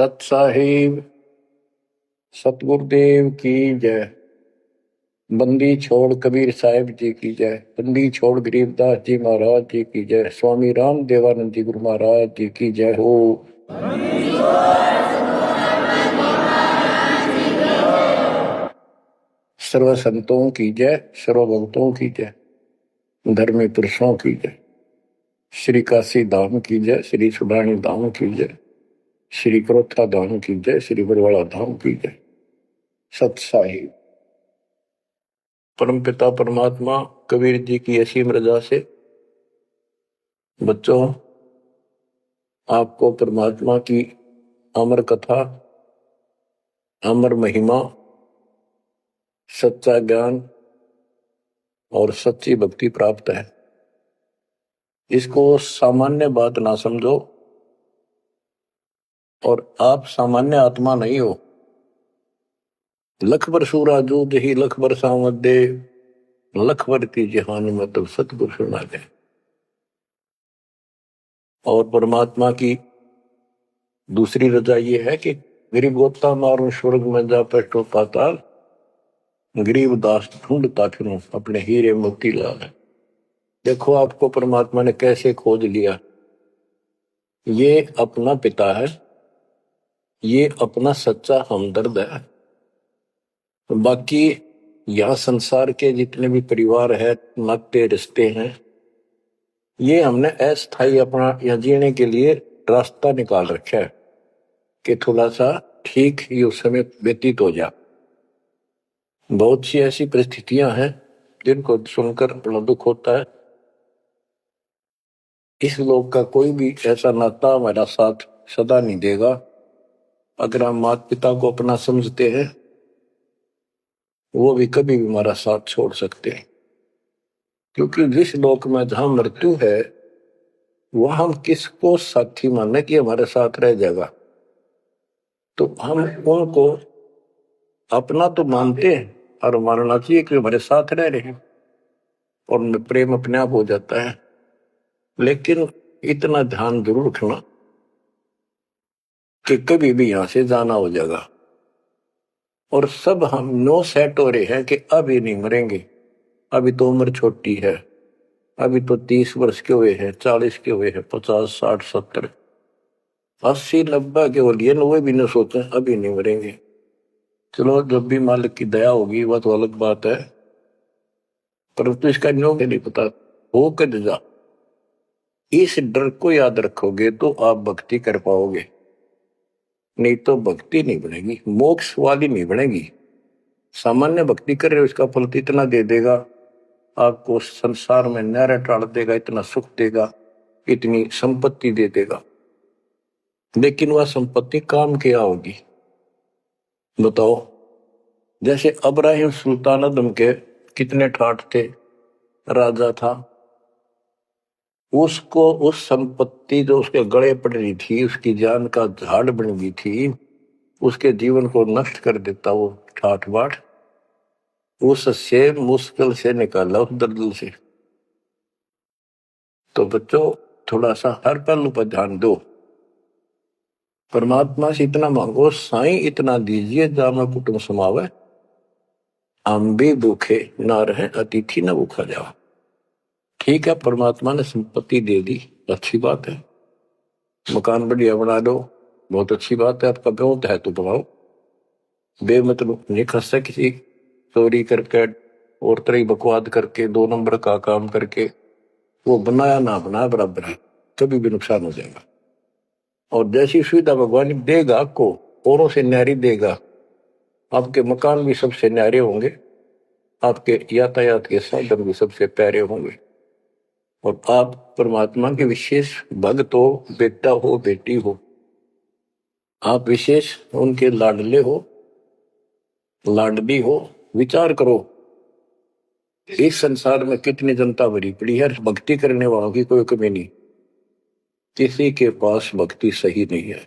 सत साहिब सतगुरुदेव की जय। बंदी छोड़ कबीर साहिब जी की जय। बंदी छोड़ गरीबदास जी महाराज जी की जय। स्वामी राम देवानंद जी गुरु महाराज जी की जय हो। सर्व संतों की जय, सर्व भक्तों की जय, धर्मी पुरुषों की जय। श्री काशी धाम की जय, श्री सुडानी धाम की जय, श्री क्रोथा धाम की जय, श्री बरवाड़ा धाम की जय। सत साहिब परमपिता परमात्मा कबीर जी की असीम रजा से बच्चों, आपको परमात्मा की अमर कथा, अमर महिमा, सच्चा ज्ञान और सच्ची भक्ति प्राप्त है। इसको सामान्य बात ना समझो, और आप सामान्य आत्मा नहीं हो। लख बर सूराजू जही लख बर सावत दे, लख बर की जहान में तब सतगुरु सुना दे। और परमात्मा की दूसरी रजा ये है कि गरीब गोता मारो स्वर्ग में जा पेटो पाताल, गरीब दास ढूंढता फिरूं अपने हीरे मोती लाल। देखो आपको परमात्मा ने कैसे खोज लिया। ये अपना पिता है, ये अपना सच्चा हमदर्द है। बाकी यह संसार के जितने भी परिवार है, नाते रिश्ते हैं, ये हमने अस्थाई अपना यह जीने के लिए रास्ता निकाल रखा है कि थोड़ा सा ठीक ये उस समय व्यतीत हो जा। बहुत सी ऐसी परिस्थितियां हैं जिनको सुनकर बड़ा दुख होता है। इस लोक का कोई भी ऐसा नाता हमारा साथ सदा नहीं देगा। अगर हम माता पिता को अपना समझते हैं, वो भी कभी भी हमारा साथ छोड़ सकते हैं। क्योंकि जिस लोक में जहां मृत्यु है, वह हम किसको साथी माने कि हमारे साथ रह जाएगा। तो हम उनको अपना तो मानते हैं और मानना चाहिए कि हमारे साथ रह रहे हैं, और प्रेम अपने आप हो जाता है। लेकिन इतना ध्यान जरूर रखना कि कभी भी यहां से जाना हो जाएगा। और सब हम नो सेट हो रहे हैं कि अभी नहीं मरेंगे, अभी तो उम्र छोटी है, अभी तो 30 वर्ष के हुए हैं, 40 के हुए हैं, 50, 60, 70, 80, 90 के हो लिए, वो भी न सोचे अभी नहीं मरेंगे। चलो जब भी मालिक की दया होगी वह तो अलग बात है, परंतु इसका नियोग नहीं पता हो कद जा। इस डर को याद रखोगे तो आप भक्ति कर पाओगे, नहीं तो भक्ति नहीं बनेगी, मोक्ष वाली नहीं बनेगी। सामान्य भक्ति कर रहे हो, इसका फल इतना दे देगा, आपको संसार में न्यारा टाल देगा, इतना सुख देगा, इतनी संपत्ति दे देगा। लेकिन वह संपत्ति काम क्या होगी बताओ। जैसे अब्राहिम सुल्तान अदम के कितने ठाठ थे, राजा था, उसको उस संपत्ति जो उसके गले पड़ रही थी, उसकी जान का झाड़ बन गई थी, उसके जीवन को नष्ट कर देता वो ठाठ बाट, उससे मुश्किल से निकाला उस दलदल से। तो बच्चों थोड़ा सा हर पहलू पर ध्यान दो। परमात्मा से इतना मांगो, साईं इतना दीजिए जामा कुटुंब समावे, हम भी भूखे ना रहे अतिथि न भूखा जाओ। ठीक है, परमात्मा ने संपत्ति दे दी, अच्छी बात है, मकान बढ़िया बना दो, बहुत अच्छी बात है, आपका ब्योत है तो बनाओ। बेमतलब नहीं खर्चा किसी चोरी करके और तरह बकवाद करके 2 नंबर का काम करके, वो बनाया ना बनाया बराबर है, कभी भी नुकसान हो जाएगा। और जैसी सुविधा भगवान देगा आपको, औरों से न्यारी देगा, आपके मकान भी सबसे न्यारे होंगे, आपके यातायात के साधन भी सबसे प्यारे होंगे, और आप परमात्मा के विशेष भक्त हो, बेटा हो, बेटी हो, आप विशेष उनके लाडले हो, लाडली हो। विचार करो, इस संसार में कितनी जनता भरी पड़ी है, भक्ति करने वालों की कोई कमी नहीं, किसी के पास भक्ति सही नहीं है।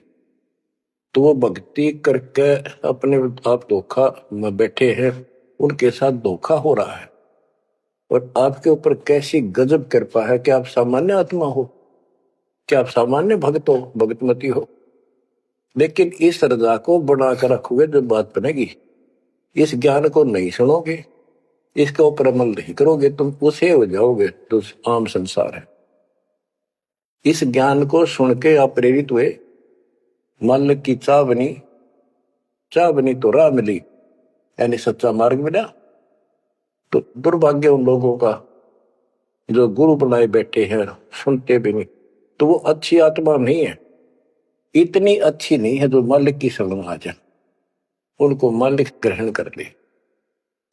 तो वो भक्ति करके अपने आप धोखा में बैठे हैं, उनके साथ धोखा हो रहा है। और आपके ऊपर कैसी गजब कृपा है कि आप सामान्य आत्मा हो, क्या आप सामान्य भक्त हो, भगतमती हो। लेकिन इस रजा को बनाकर रखोगे जब बात बनेगी, इस ज्ञान को नहीं सुनोगे, इसके ऊपर अमल नहीं करोगे, तुम उसे हो जाओगे तो आम संसार है। इस ज्ञान को सुन के आप प्रेरित हुए, मन की चाह बनी तो राह मिली, यानी सच्चा मार्ग मिला। तो दुर्भाग्य उन लोगों का जो गुरु बनाए बैठे हैं, सुनते भी नहीं, तो वो अच्छी आत्मा नहीं है, इतनी अच्छी नहीं है जो मालिक की शरण आ जाए, उनको मालिक ग्रहण कर ले,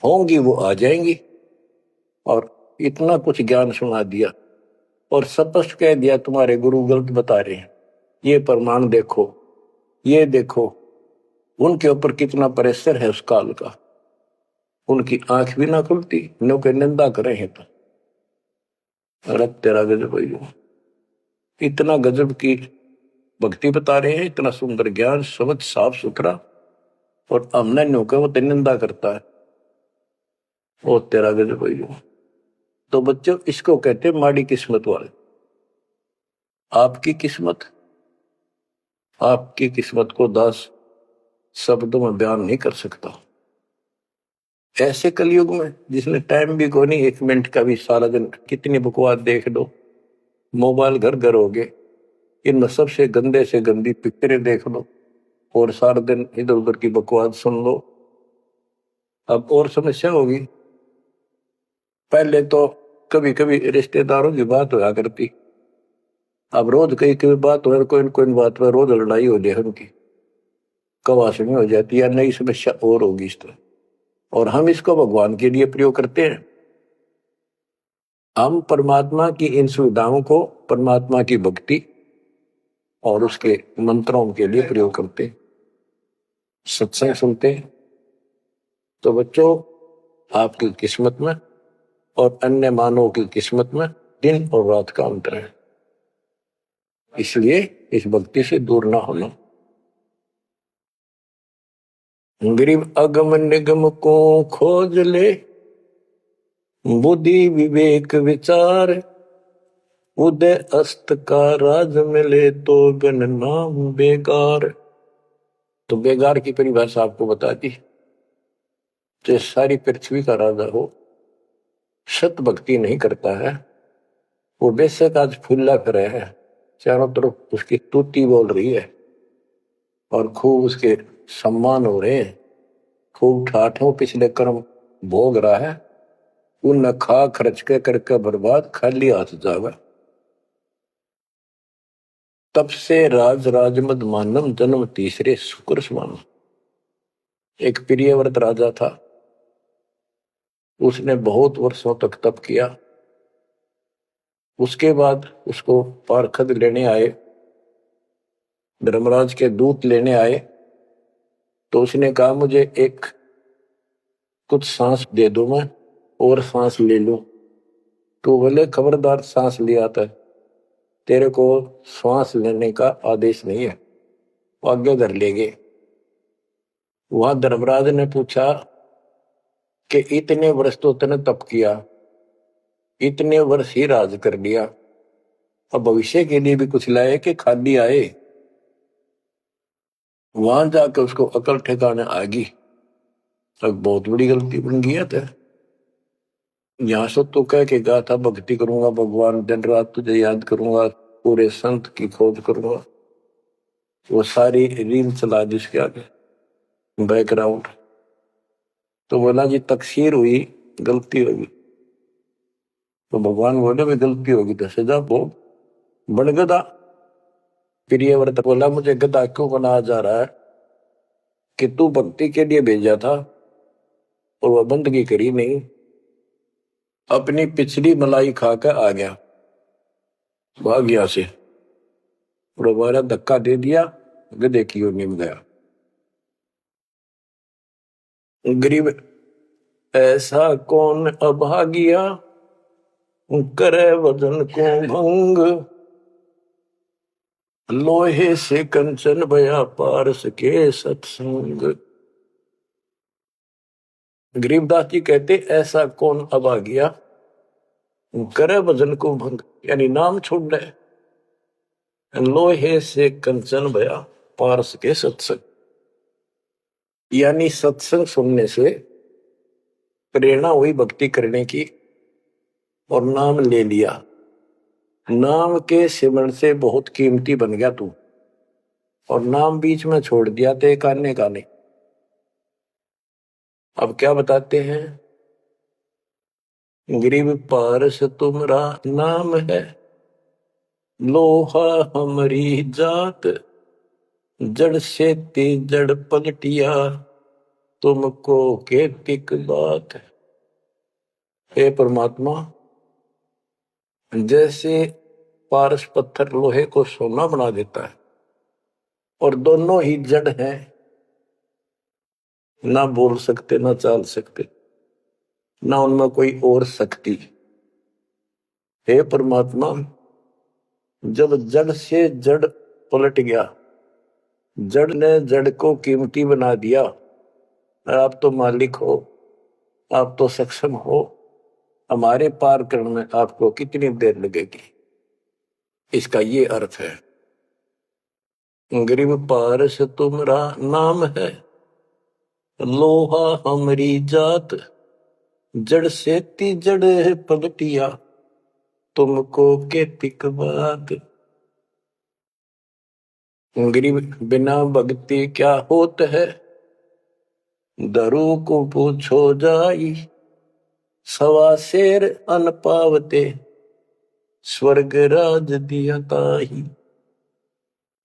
होंगी वो आ जाएंगी। और इतना कुछ ज्ञान सुना दिया और स्पष्ट कह दिया तुम्हारे गुरु गलत बता रहे हैं, ये प्रमाण देखो, ये देखो। उनके ऊपर कितना प्रेशर है उस काल का, उनकी आंख भी ना खुलती, नो के निंदा करे हैं तो अरे तेरा गजब है, इतना गजब की भक्ति बता रहे हैं, इतना सुंदर ज्ञान समझ साफ सुथरा, और हमने नो के वो निंदा करता है, वो तेरा गजब है। तो बच्चों इसको कहते हैं माड़ी किस्मत वाले। आपकी किस्मत को 10 शब्दों में बयान नहीं कर सकता। ऐसे कलयुग में जिसने टाइम भी को नहीं, 1 मिनट का भी, सारा दिन कितनी बकवास देख लो, मोबाइल घर घर हो गए, इनमें सबसे गंदे से गंदी पिक्चरें देख लो और सारा दिन इधर उधर की बकवास सुन लो। अब और समस्या होगी, पहले तो कभी कभी रिश्तेदारों की बात होया करती, अब रोज कई कभी बात हो, कोई बात पर रोज लड़ाई हो जाए उनकी, कवासनी हो जाती है, नई समस्या और होगी इस तरह। और हम इसको भगवान के लिए प्रयोग करते हैं, हम परमात्मा की इन सुविधाओं को परमात्मा की भक्ति और उसके मंत्रों के लिए प्रयोग करते हैं, सत्संग सुनते हैं। तो बच्चों आपकी किस्मत में और अन्य मानवों की किस्मत में दिन और रात का अंतर है, इसलिए इस भक्ति से दूर ना होना। गरीब अगम निगम को खोज ले, बुद्धि विवेक विचार, उदय अस्त का राज मिले तो बिन नाम बेगार। तो बेगार की परिभाषा आपको बता दी, जो सारी पृथ्वी का राजा हो, सत भक्ति नहीं करता है, वो बेशक आज फूला कर है, चारों तरफ उसकी स्तुति बोल रही है और खूब उसके सम्मान हो रहे हैं, खूब ठाठों पिछले कर्म भोग रहा है, उन खा खर्च के करके बर्बाद, खाली हाथ जावे। तब से राजमद मानम, जन्म तीसरे शुक्र समान। एक प्रियव्रत राजा था, उसने बहुत वर्षों तक तप किया। उसके बाद उसको पार्षद लेने आए, धर्मराज के दूत लेने आए, तो उसने कहा मुझे एक कुछ सांस दे दो, मैं और सांस ले लूं। तो बोले खबरदार, सांस लिया था, तेरे को सांस लेने का आदेश नहीं है, आगे कर लेंगे। वहां धर्मराज ने पूछा कि इतने वर्ष तो तूने तप किया, इतने वर्ष ही राज कर लिया, अब भविष्य के लिए भी कुछ लाए कि खाली आए। वहां जाकर उसको अकल ठिकाने आ गई, अब बहुत बड़ी गलती बन गई है। तो यहां से तो कह के गया था भक्ति करूंगा भगवान, दिन रात तुझे याद करूंगा, पूरे संत की खोज करूंगा, वो सारी रील चला दी उसके आगे बैकग्राउंड। तो बोला जी तकसीर हुई, गलती होगी। तो भगवान बोले भी गलती होगी तो सजा भोग, बन गधा। प्रियव्रत बोला मुझे गधा क्यों बनाया जा रहा है, कि तू भक्ति के लिए भेजा था और वह बंदगी करी नहीं, अपनी पिछली मलाई खाकर आ गया, भाग गया से, और हमारा धक्का दे दिया, गधे की ओर निम गया। गरीब ऐसा कौन अभागिया, करे वजन को भंग, लोहे से कंचन भया पारस के सत्संग। गरीबदास जी कहते ऐसा कौन अभागिया, करे वजन को भंग, यानी नाम छोड़ ले, लोहे से कंचन भया, पारस के सत्संग, यानी सत्संग सुनने से प्रेरणा हुई भक्ति करने की और नाम ले लिया। नाम के सिमरण से बहुत कीमती बन गया तू, और नाम बीच में छोड़ दिया तो एक आने का नहीं। अब क्या बताते हैं, गिरिव पारस तुमरा नाम है, लोहा हमारी जात, जड़ से ती जड़ पलटिया, तुमको केतिक बात। हे परमात्मा, जैसे पारस पत्थर लोहे को सोना बना देता है, और दोनों ही जड़ हैं, ना बोल सकते ना चाल सकते, ना उनमें कोई और शक्ति। हे परमात्मा, जब जड़ से जड़ पलट गया, जड़ ने जड़ को कीमती बना दिया, आप तो मालिक हो, आप तो सक्षम हो, हमारे पार करने में आपको कितनी देर लगेगी। इसका ये अर्थ है, गिरिव पारस तुमरा नाम है, लोहा हमारी जात, जड़ से ती जड़ पलटिया, तुमको केतिक बात। गिरिव बिना भक्ति क्या होत है, दरु को पूछो जाई, सवा शेर अन पावते, स्वर्ग राज दिया ताही।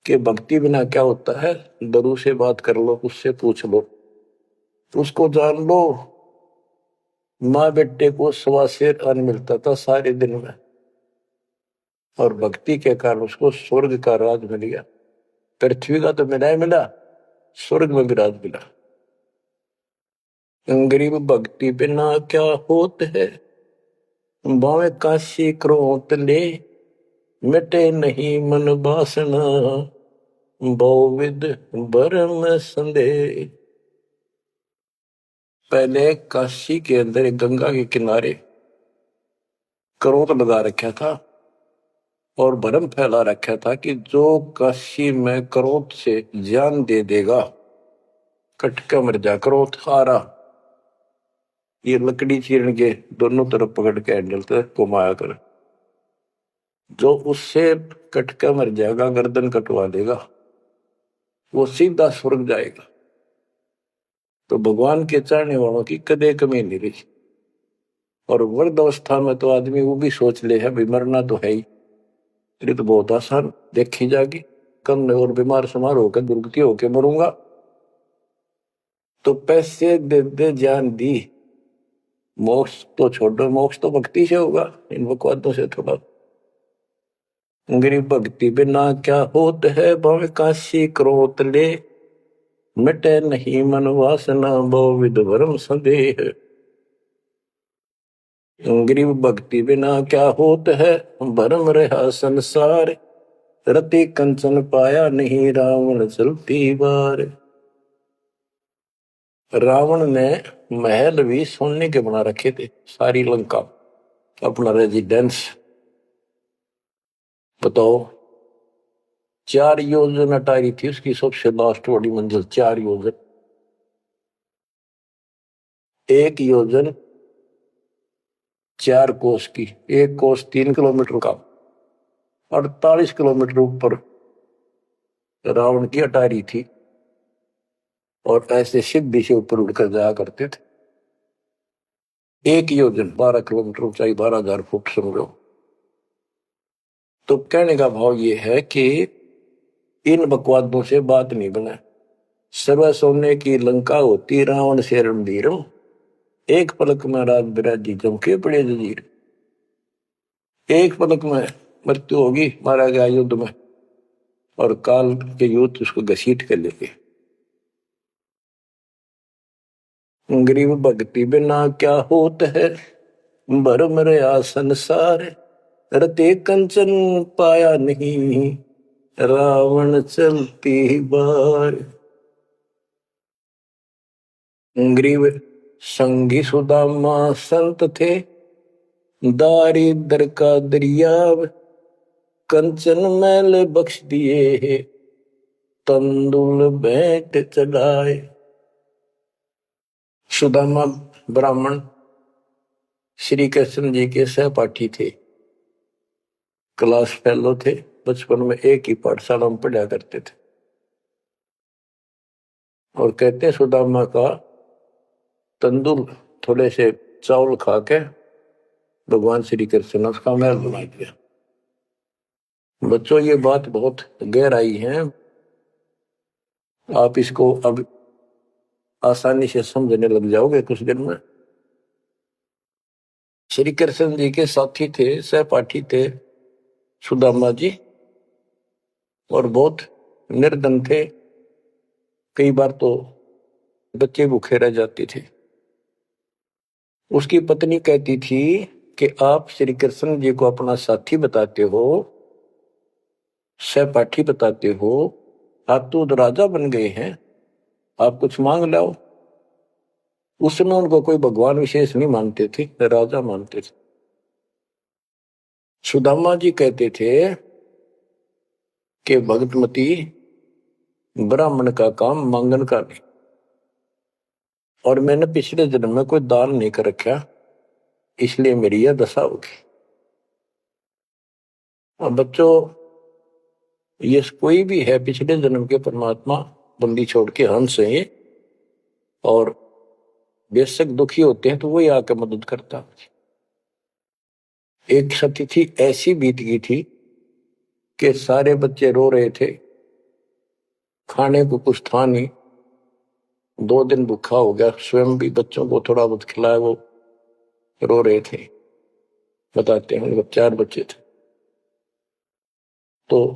के भक्ति बिना क्या होता है, दरु से बात कर लो, उससे पूछ लो, उसको जान लो। माँ बेटे को सवा शेर अन्न मिलता था सारे दिन में, और भक्ति के कारण उसको स्वर्ग का राज मिल गया। पृथ्वी का तो मिला ही मिला, स्वर्ग में भी राज मिला। गरीब भक्ति बिना क्या होत है, बावे काशी क्रोत ले, मिटे नहीं मन बासना, बहुविध भरम संदेह। पहले काशी के अंदर गंगा के किनारे क्रोध लगा रखा था और भरम फैला रखा था कि जो काशी में क्रोध से जान दे देगा, कटका मर जा। क्रोध आ रहा, ये लकड़ी चीरन के दोनों तरफ पकड़ के हैंडल से घुमाया कर, जो उससे कटका मर जाएगा, गर्दन कटवा देगा, वो सीधा स्वर्ग जाएगा। तो भगवान के चाहने वालों की कदे कमी नहीं रही। और वृद्ध अवस्था में तो आदमी वो भी सोच ले है, भी मरना तो है ही, ये तो बहुत आसान देखी जाएगी, कम और बीमार समार होकर दुर्गति होकर मरूंगा। तो पैसे दे दे जान दी, मोक्ष तो छोड़ो, मोक्ष तो भक्ति से होगा, इन बकवादों से थोड़ा। गरीब भक्ति बिना क्या होत है, भावे काशी क्रोत ले, मिटे नहीं मन वासना, बहुविध भरम संदेह। गरीब भक्ति बिना क्या होत है, भरम रहा संसार, रति कंचन पाया नहीं, रावण चलती बार। रावण ने महल भी सोने के बना रखे थे, सारी लंका अपना रेजिडेंस। बताओ, 4 योजन अटारी थी उसकी सबसे लास्ट वाली मंजिल, 4 योजन। 1 योजन 4 कोस की, 1 कोस 3 किलोमीटर का, 48 किलोमीटर ऊपर रावण की अटारी थी, और ऐसे सिद्धि से ऊपर उड़कर जाया करते थे। 1 योजन 12 किलोमीटर ऊंचाई, 12,000 फुट समझो। तो कहने का भाव ये है कि इन बकवादों से बात नहीं बना। सर्व सोने की लंका होती, रावण से रणधीर, एक पलक में राज बिराजी जमके पड़े जजीर। एक पलक में मृत्यु होगी, मारा गया युद्ध में, और काल के युद्ध उसको घसीट कर लेके। गरीब भक्ति बिना क्या होत है, भरम रहा संसार, रते कंचन पाया नहीं, रावण चलती बार। गरीब संगी सुदामा संत थे, दारिद्र का दरियाव, कंचन मैल बख्श दिए, तंदुल भेंट चढ़ाए। सुदामा ब्राह्मण श्री कृष्ण जी के सहपाठी थे, क्लास फेलो थे, बचपन में एक ही पाठशाला में पढ़ा करते थे। और कहते सुदामा का तंदुल थोड़े से चावल खा के भगवान श्री कृष्ण ने उसका महल बना दिया। बच्चों, ये बात बहुत गहराई है, आप इसको अब आसानी से समझने लग जाओगे कुछ दिन में। श्री कृष्ण जी के साथी थे, सहपाठी थे सुदामा जी, और बहुत निर्धन थे। कई बार तो बच्चे भूखे रह जाते थे। उसकी पत्नी कहती थी कि आप श्री कृष्ण जी को अपना साथी बताते हो, सहपाठी बताते हो, आप तो राजा बन गए हैं, आप कुछ मांग लाओ। उस समय उनको कोई भगवान विशेष नहीं मानते थे, राजा मानते थे। सुदामा जी कहते थे कि भगतमती, ब्राह्मण का काम मांगन का नहीं, और मैंने पिछले जन्म में कोई दान नहीं कर रखा, इसलिए मेरी यह दशा होगी। और बच्चों, ये कोई भी है पिछले जन्म के परमात्मा बंदी छोड़ के हंस है, और बेशक दुखी होते हैं तो वही आके मदद करता। एक सती थी, ऐसी बीत गई थी कि सारे बच्चे रो रहे थे, खाने को कुछ था नहीं, 2 दिन भूखा हो गया, स्वयं भी बच्चों को थोड़ा बहुत खिलाया, वो रो रहे थे। बताते हैं 4 बच्चे थे। तो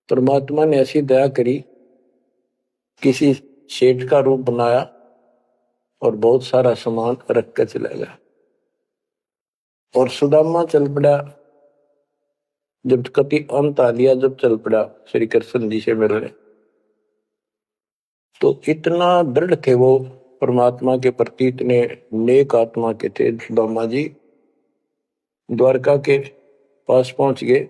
परमात्मा ने ऐसी दया करी, किसी सेठ का रूप बनाया और बहुत सारा सामान रख कर चला गया। और सुदामा चल पड़ा, जब कति अंत आ लिया, जब चल पड़ा श्री कृष्ण जी से मिलने, तो इतना दृढ़ थे वो परमात्मा के प्रति, इतने नेक आत्मा के थे सुदामा जी। द्वारका के पास पहुंच गए।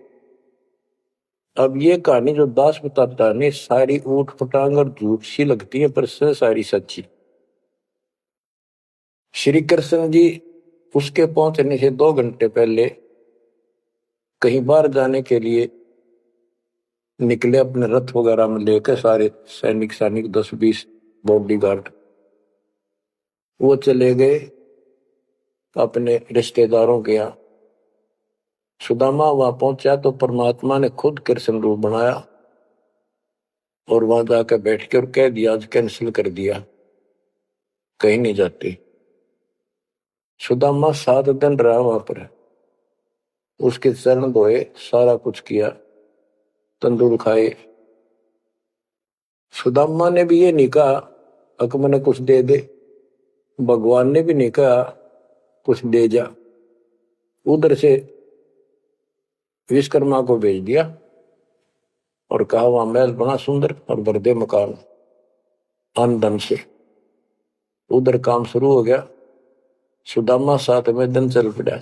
अब ये कहानी जो दास बताता है, सारी ऊट पटांग और झूठ सी लगती है, पर सारी सच्ची। श्री कृष्ण जी उसके पहुंचने से 2 घंटे पहले कहीं बाहर जाने के लिए निकले, अपने रथ वगैरह में लेकर, सारे सैनिक 10-20 बॉडीगार्ड। वो चले गए अपने रिश्तेदारों के यहाँ। सुदामा वहां पहुंचा तो परमात्मा ने खुद कृष्ण रूप बनाया और वहां जाकर बैठ के और कह दिया, आज कैंसिल कर दिया, कहीं नहीं जाते। सुदामा 7 दिन रहा वहां पर, उसके चरण धोए, सारा कुछ किया, तंदूर खाए। सुदामा ने भी ये नहीं कहा अक मैंने कुछ दे दे, भगवान ने भी नहीं कहा कुछ दे जा। उधर से विश्वकर्मा को भेज दिया और कहा वहां महल बना सुंदर और भर दे मकान अन्न धन से। उधर काम शुरू हो गया। सुदामा 7वें दिन चल पड़ा।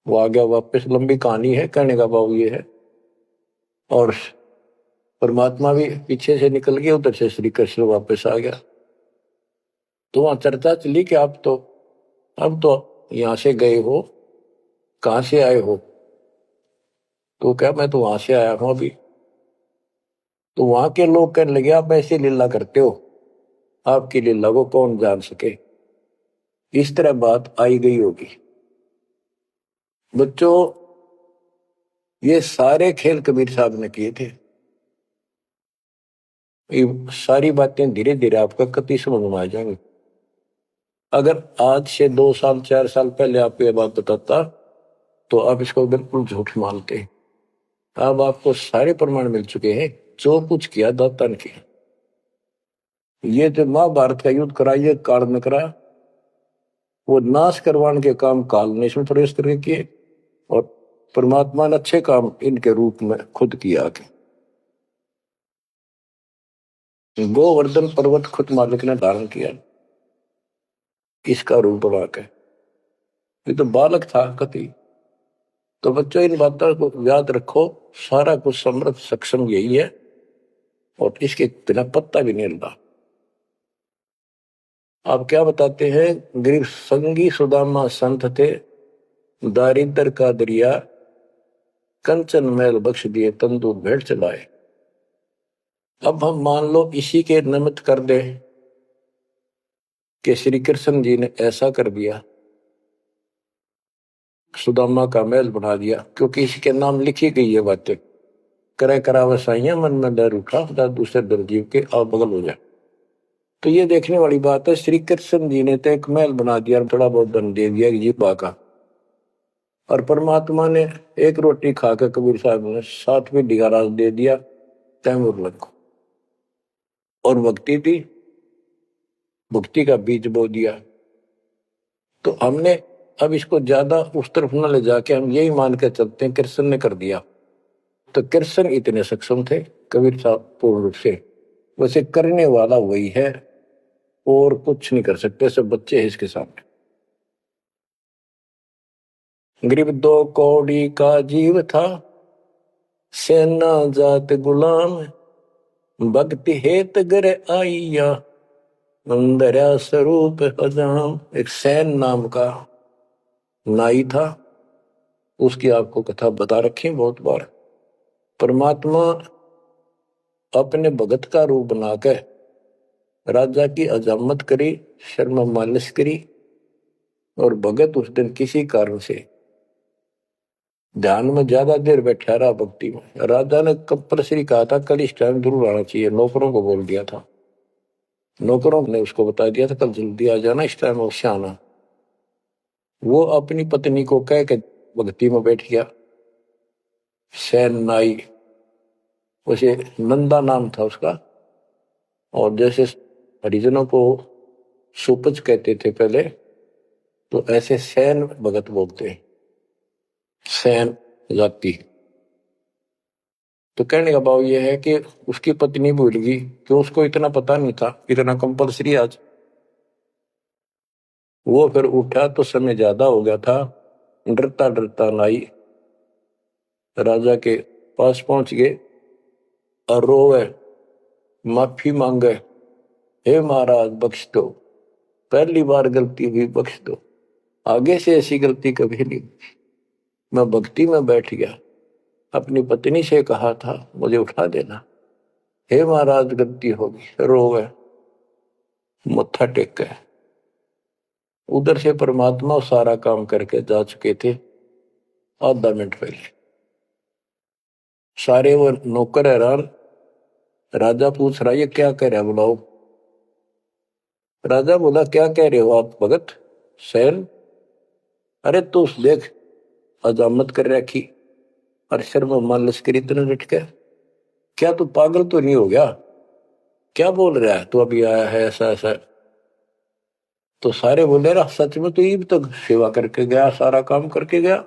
वो आ गया वापस, लंबी कहानी है, कहने का भाव ये है। और परमात्मा भी पीछे से निकल गया, उधर से श्री कृष्ण वापस आ गया। तो वहां चर्चा चली कि आप तो अब तो यहां से गए हो, कहां से आए हो? तो क्या, मैं तो वहां से आया हूं अभी। तो वहां के लोग कहने लगे, आप ऐसी लीला करते हो, आपकी लीला को कौन जान सके। इस तरह बात आई गई होगी। बच्चों, ये सारे खेल कबीर साहब ने किए थे। ये सारी बातें धीरे धीरे आपका कति समझ में आ जाएंगी। अगर आज से 2 साल 4 साल पहले आपको ये बात बताता तो आप इसको बिल्कुल झूठ मानते। अब आपको सारे प्रमाण मिल चुके हैं, जो कुछ किया दाता ने किया। ये जो महाभारत का युद्ध करा, ये काल में करा, वो नाश करवाने के काम काल ने इसमें प्रवेश करके किए, और परमात्मा ने अच्छे काम इनके रूप में खुद किया। गोवर्धन पर्वत खुद मालिक ने धारण किया, इसका रूप बना के। ये तो बालक था कति, तो बच्चों इन बातों को याद रखो, सारा कुछ समर्थ सक्षम यही है और इसके बिना पत्ता भी नहीं हिलता। आप क्या बताते हैं, गरीब संगी सुदामा संत थे, दारिद्र का दरिया कंचन मैल बख्श दिए, तंदूर भेंट चलाए। अब हम मान लो इसी के निमित्त कर दे कि श्री कृष्ण जी ने ऐसा कर दिया, सुदामा का महल बना दिया, क्योंकि इसके नाम लिखी गई है बातें, करे करावे साइया मन में डर उठा, दूसरे दर जीव के आप बगल हो जाए। तो ये देखने वाली बात है, श्री कृष्ण जी ने तो एक महल बना दिया, थोड़ा बहुत धन दे दिया जीपा का, और परमात्मा ने एक रोटी खाकर कबीर साहब ने 7वीं डिगारा दे दिया तैमूर लग को, और भक्ति थी, भक्ति का बीज बो दिया। तो हमने अब इसको ज्यादा उस तरफ न ले जाके हम यही मान के चलते हैं कृष्ण ने कर दिया। तो कृष्ण इतने सक्षम थे कबीर साहब पूर्ण रूप से, वैसे करने वाला वही है और कुछ नहीं कर सकते, सब बच्चे हैं इसके सामने। गरीब 2 कौड़ी का जीव था, सेना जात गुलाम, भक्ति हेत गर आइया, अंदर स्वरूप हजाम। एक सैन नाम का नाई था, उसकी आपको कथा बता रखी बहुत बार। परमात्मा अपने भगत का रूप बनाकर राजा की अजामत करी, शर्मा मालिश करी, और भगत उस दिन किसी कारण से ध्यान में ज्यादा देर बैठा रहा, भक्ति में। राजा ने कंपल्सरी कहा था कल इस टाइम जरूर आना चाहिए, नौकरों को बोल दिया था, नौकरों ने उसको बता दिया था कल जल्दी आ जाना, इस टाइम अवश्य आना। वो अपनी पत्नी को कह के भक्ति में बैठ गया। सैन नाई, उसे नंदा नाम था उसका, और जैसे हरिजनों को सुपच कहते थे पहले, तो ऐसे सैन भगत बोलते हैं, सैन जाति। तो कहने का भाव यह है कि उसकी पत्नी भूल गई, कि उसको इतना पता नहीं था, इतना कंपल्सरी आज। वो फिर उठा तो समय ज्यादा हो गया था, डरता डरता नाई राजा के पास पहुंच गए और रोवे, माफी मांगे, हे महाराज बख्श दो, पहली बार गलती हुई, बख्श दो, आगे से ऐसी गलती कभी नहीं। मैं भक्ति में बैठ गया, अपनी पत्नी से कहा था मुझे उठा देना, हे महाराज गलती होगी, रोवे, मत्था टेक गए। उधर से परमात्मा सारा काम करके जा चुके थे आधा मिनट पहले। सारे वो नौकर हैरान, राजा पूछ रहा ये क्या कह रहा, बुलाओ। राजा बोला क्या कह रहे हो आप भगत सैन, अरे तू देख अजामत कर रखी और शर्म मान लश्करी इतने डट के, क्या तू पागल तो नहीं हो गया, क्या बोल रहा है तू, अभी आया है ऐसा ऐसा। तो सारे बोले रहा सच में तू ये तो सेवा करके गया, सारा काम करके गया,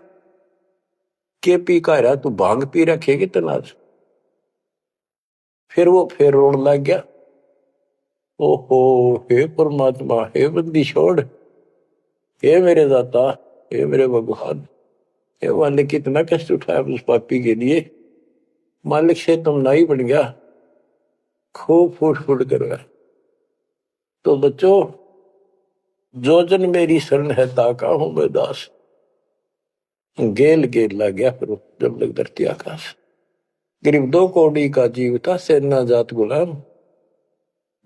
के पी का रहा तू, भांग पी रखेगी तनाज। फिर वो फिर रोने लग गया, ओहो हे परमात्मा, हे बंदी छोड़, हे मेरे दाता, हे मेरे भगवान, हे मालिक कितना कष्ट उठाया उस पापी के लिए, मालिक से तुम नहीं बन गया, खूब फूट फूट कर गया। तो बच्चों, जो जन मेरी शरण है ताका हूं मैं दास, गेल गेल लग गया फिर जब लग धरती आकाश। करीब 2 कौड़ी का जीव था, सेना जात गुलाम,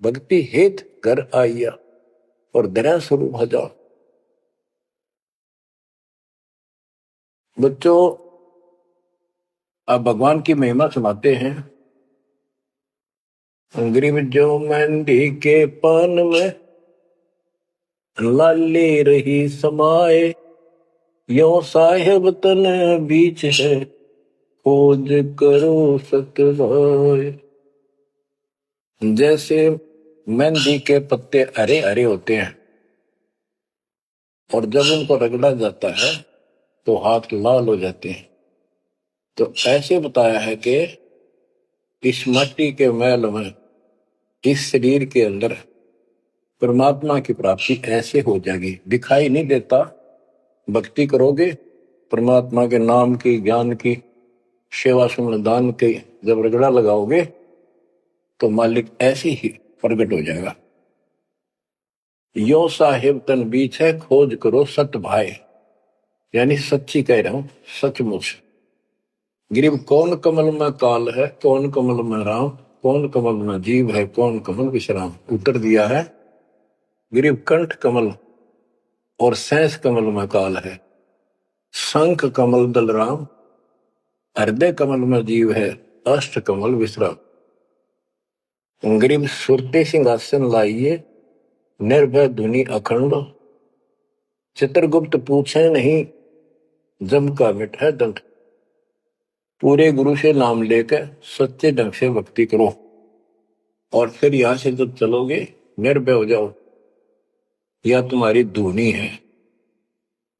भक्ति हेत घर आइया, और दया स्वरूप हजार। बच्चों अब भगवान की महिमा सुनाते हैं। गरीब जो मेहंदी के पान में लाली रही समाए, यो साहेब तन बीच है, खोज करो सतवाए। जैसे मेहंदी के पत्ते हरे हरे होते हैं और जब उनको रगड़ा जाता है तो हाथ लाल हो जाते हैं, तो ऐसे बताया है कि इस मट्टी के मैल में, इस शरीर के अंदर परमात्मा की प्राप्ति ऐसे हो जाएगी, दिखाई नहीं देता, भक्ति करोगे परमात्मा के नाम की, ज्ञान की, सेवा सुमन दान के जब रगड़ा लगाओगे तो मालिक ऐसे ही प्रकट हो जाएगा। यो साहिब तन बीच है, खोज करो सत भाई, यानी सच्ची कह रहा हूं, सचमुच। गिरिव कौन कमल में काल है, कौन कमल में राम, कौन कमल में जीव है, कौन कमल विश्राम। उत्तर दिया है गिरिव कंठ कमल और सैंस कमल में काल है, शंख कमल दल राम, हृदय कमल में जीव है, अष्ट कमल विश्राम। गिरिव सुरते सिंहासन लाइए, निर्भय धुनि अखंड, चित्रगुप्त पूछे नहीं, जम का मिट है दंड। पूरे गुरु से नाम लेकर सच्चे ढंग से भक्ति करो और फिर यहां से जब चलोगे निर्भय हो जाओ। या तुम्हारी धुनी है,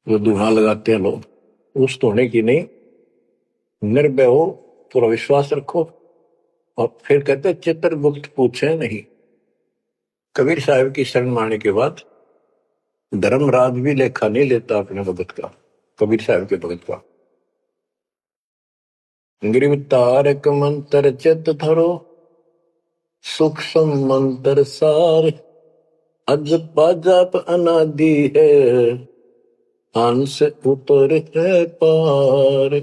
वो धुना लगाते हैं लोग, उस धोने की नहीं, निर्भय हो, पूरा विश्वास रखो। और फिर कहते चित्रगुप्त पूछे नहीं। कबीर साहब की शरण माने के बाद धर्मराज भी लेखा नहीं लेता अपने भगत का, कबीर साहब के भगत का। गिरिव तारक मंत्र चित धरो, सूक्ष्म मंत्र सार, अजपा जाप अनादि है, हंस उतर है पार।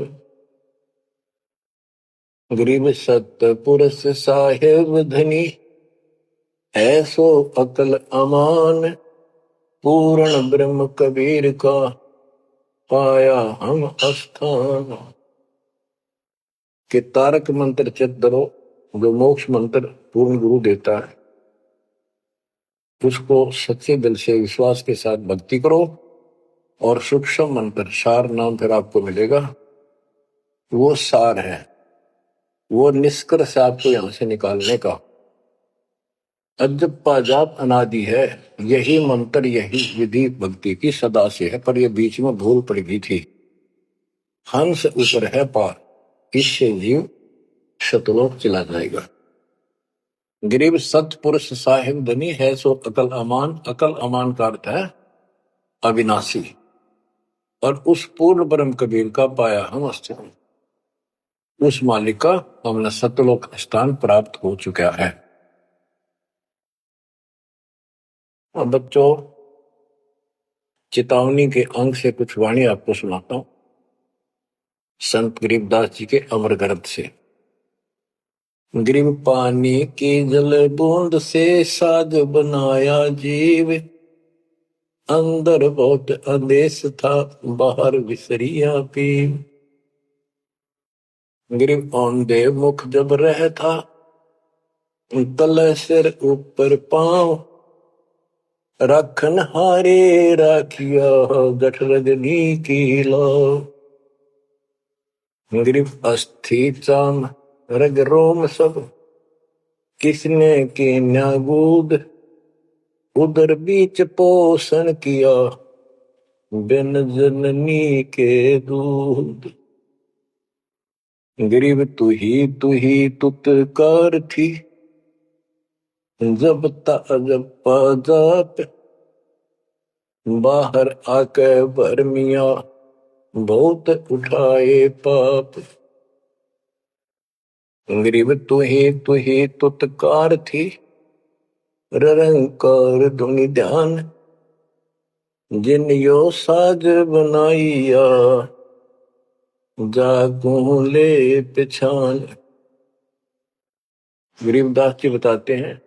गरीब सतपुरुष साहेब धनी, ऐसो अकल अमान, पूर्ण ब्रह्म कबीर का, पाया हम स्थान। कि तारक मंत्र चित धरो, जो मोक्ष मंत्र पूर्ण गुरु देता है, उसको सच्चे दिल से विश्वास के साथ भक्ति करो। और सूक्ष्म मंत्र सार नाम फिर आपको मिलेगा, वो सार है, वो निष्कर्ष आपको यहां से निकालने का। अजपा जाप अनादि है, यही मंत्र, यही विधि भक्ति की सदा से है, पर यह बीच में भूल पड़ गई थी। हंस ऊपर है पार, इससे जीव शतलोक चला जाएगा। गरीब सतपुरुष साहिब धनी है, सो अकल अमान। अकल अमान का अर्थ है अविनाशी, और उस पूर्ण ब्रह्म कबीर का पाया हम स्थान, उस मालिक का हमने सतलोक स्थान प्राप्त हो चुका है। अब बच्चों, चेतावनी के अंक से कुछ वाणी आपको सुनाता हूं, संत गरीबदास जी के अमर ग्रंथ से। गरीब पानी की जल बूंद से साज बनाया जीव, अंदर बहुत आदेश था, बाहर विसरिया पीव। गरीब औंधे मुख जब रह था, तल सिर ऊपर पांव, रखन हारे राखिया, जठरगनी की लाव। गरीब अस्थि चाम रग रोम सब, किसने की न्यागूद, उधर बीच पोषण किया, बिन जननी के दूध। गरीब तू ही तुतकार थी, जब जब जाप, बाहर आके भरमिया, बहुत उठाए पाप। गरीब तू ही तुतकार थी, रंकार धुनि ध्यान, जिन यो साज बनाइया, जागू ले पिछान। गरीबदास जी बताते हैं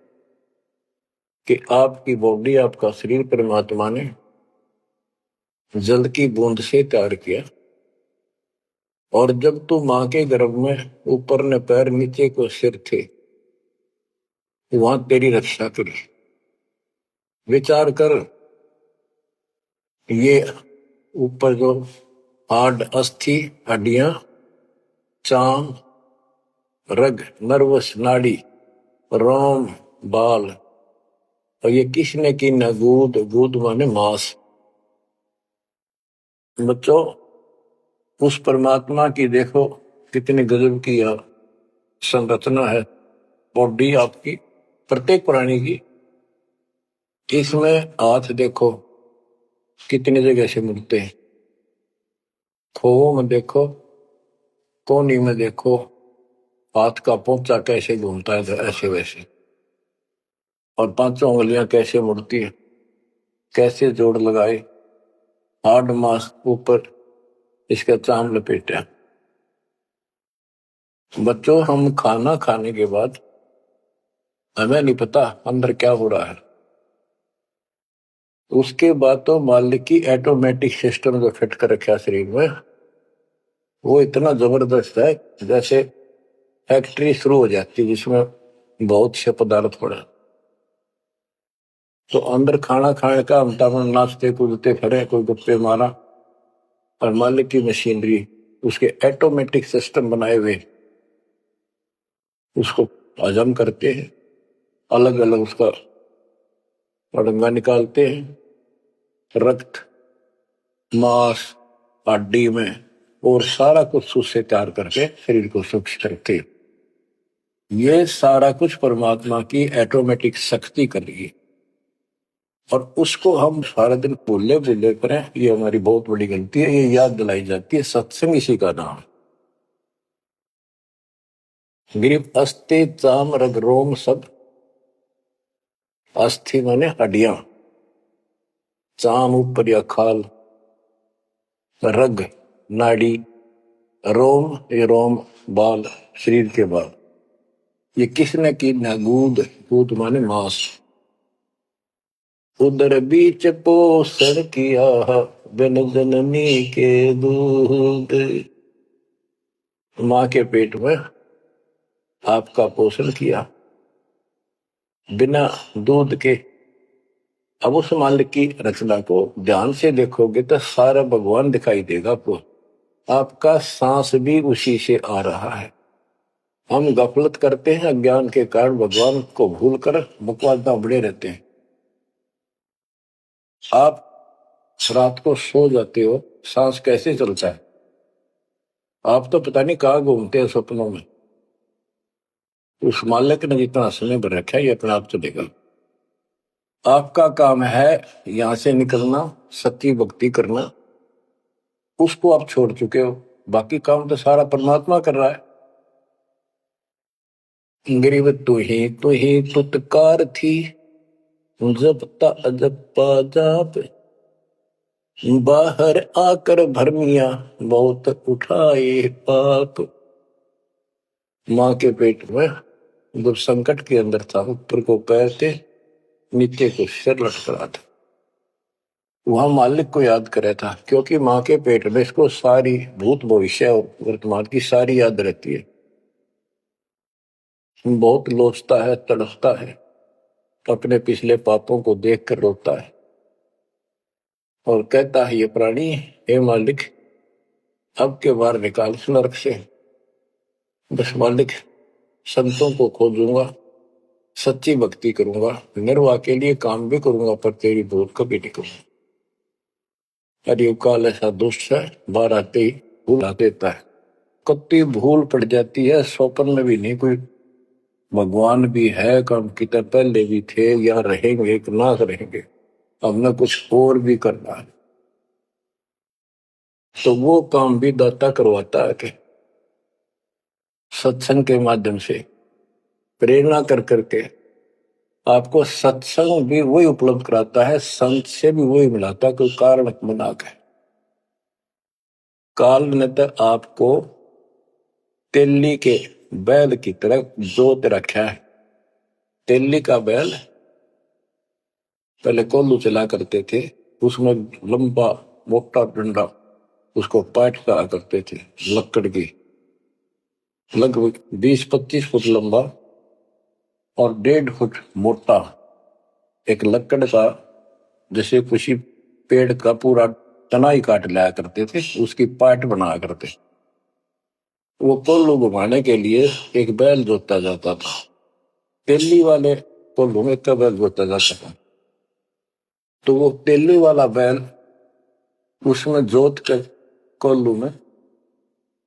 कि आपकी बॉडी, आपका शरीर परमात्मा ने जल की बूंद से तैयार किया, और जब तू मां के गर्भ में ऊपर ने पैर नीचे को सिर थे, वहां तेरी रक्षा करी। विचार कर, ये ऊपर जो हाड, अस्थि, हड्डियां, चाम, रग, नर्वस, नाड़ी, रोम, बाल, और ये किसने की न गूद, गूद माने मांस। बच्चों, उस परमात्मा की देखो कितनी गजब की संरचना है, बॉडी आपकी, प्रत्येक प्राणी की। इसमें हाथ देखो कितनी जगह से मिलते हैं, खोओ में देखो, कोनी में देखो, हाथ का पोंचा कैसे घूमता है, ऐसे वैसे, और पांचों उंगलियां कैसे मुड़ती है, कैसे जोड़ लगाए, हार्ड मास्क ऊपर इसका चाम लपेटा। बच्चों, हम खाना खाने के बाद हमें नहीं पता अंदर क्या हो रहा है। उसके बाद तो मालिक की ऑटोमेटिक सिस्टम जो फिट कर रखा शरीर में, वो इतना जबरदस्त है जैसे फैक्ट्री शुरू हो जाती है जिसमें बहुत से पदार्थ पड़े। तो अंदर खाना खाने का हम नाचते कूदते फिरे, कोई गप्पे मारा, और मालिक की मशीनरी उसके ऑटोमेटिक सिस्टम बनाए हुए उसको हजम करते हैं, अलग अलग उसका अड़ंगा निकालते हैं, रक्त, मांस, हड्डी में, और सारा कुछ उससे तैयार करके शरीर को सुरक्षित रखते हैं। ये सारा कुछ परमात्मा की ऑटोमेटिक शक्ति कर रही है, और उसको हम सारा दिन भूले भूले करें, ये हमारी बहुत बड़ी गलती है। ये याद दिलाई जाती है, सत्संग इसी का नाम है। ग्रीप अस्ति चाम रग रोम सब, अस्थि माने हड्डियां, चाम ऊपर या खाल, रग नाड़ी, रोम ये रोम बाल, शरीर के बाल। ये किसने की ना? गूद, गूद माने मांस। उदर बीच पोषण किया बिन जननी के दूध। मां के पेट में आपका पोषण किया बिना दूध के। अब उस मालिक की रचना को ध्यान से देखोगे तो सारा भगवान दिखाई देगा आपको। आपका सांस भी उसी से आ रहा है। हम गफलत करते हैं, अज्ञान के कारण भगवान को भूलकर बकवास बड़े रहते हैं। आप रात को सो जाते हो, सांस कैसे चलता है? आप तो पता नहीं कहाँ घूमते हैं सपनों में। उस मालिक ने जितना समय भर रखा है, ये अपने आप चलेगा। आपका काम है यहां से निकलना, सच्ची भक्ति करना, उसको आप छोड़ चुके हो। बाकी काम तो सारा परमात्मा कर रहा है। गरीब तू ही तुतकार थी, जपता जपा जाप, बाहर आकर भरमिया बहुत उठाए पाप। मां के पेट में जब संकट के अंदर था, ऊपर को पैर थे, नीचे को सिर लटक रहा था, वहां मालिक को याद करे था, क्योंकि मां के पेट में इसको सारी भूत भविष्य और वर्तमान की सारी याद रहती है। बहुत लोचता है, तड़पता है, अपने पिछले पापों को देखकर रोता है और कहता है, ये प्राणी, हे मालिक, अब के बार निकाल इस नरक से। बस मालिक, संतों को खोजूंगा, सच्ची भक्ति करूंगा, निर्वाह के लिए काम भी करूंगा, पर तेरी भूल कभी नहीं करूंगा। अरे काल ऐसा दुष्ट है, बाहर आते ही भूल देता है। कत्ती भूल पड़ जाती है, स्वप्न में भी नहीं कोई भगवान भी है, काम की तरह पहले भी थे या रहेंगे, एक नाथ रहेंगे, हमने कुछ और भी करना है। तो वो काम भी दाता करवाता है कि सत्संग के माध्यम से प्रेरणा कर करके आपको सत्संग भी वही उपलब्ध कराता है, संत से भी वही मिलाता है, कोई कारण बना के। काल ने तो आपको तेली के बैल की तरह जोत रखा है। तेली का बैल पहले कोल्लू चला करते थे, उसमें लंबा मोटा डंडा, उसको पाट कहा करते थे, लकड़ की, लगभग 20-25 फुट लंबा और 1.5 फुट मोटा, एक लकड़ का, जैसे किसी पेड़ का पूरा तना ही काट लाया करते थे, उसकी पाट बनाया करते। वो कोल्लू घुमाने के लिए एक बैल जोता जाता था। तेली वाले कोल्लू में एक बैल जोता जाता था, तो वो तेली वाला बैल उसमें जोत के कोल्लू में,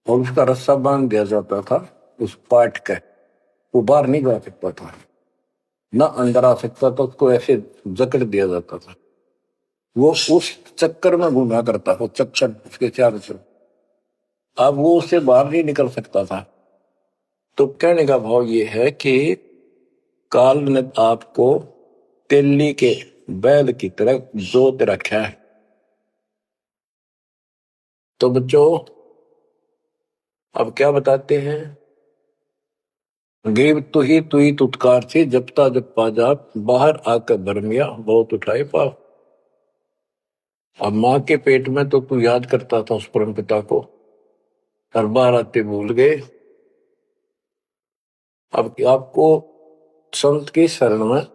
और उसका रस्सा बांध दिया जाता था उस पाट के। वो बाहर नहीं जा सकता था, ना अंदर आ सकता था, उसको ऐसे जकड़ दिया जाता था। वो उस चक्कर में घूमा करता, वो चक्कर उसके चारों तरफ। अब वो उससे बाहर नहीं निकल सकता था। तो कहने का भाव ये है कि काल ने आपको तेली के बैल की तरह जोत रखा है। तो बच्चों अब क्या बताते हैं, गरीब तू ही तुतकार थी जपता जप पाजाप, बाहर आकर भरमिया बहुत उठाए पाप। अब माँ के पेट में तो तू याद करता था उस परम पिता को, हर बार आते भूल गए। अब आपको संत की शरण में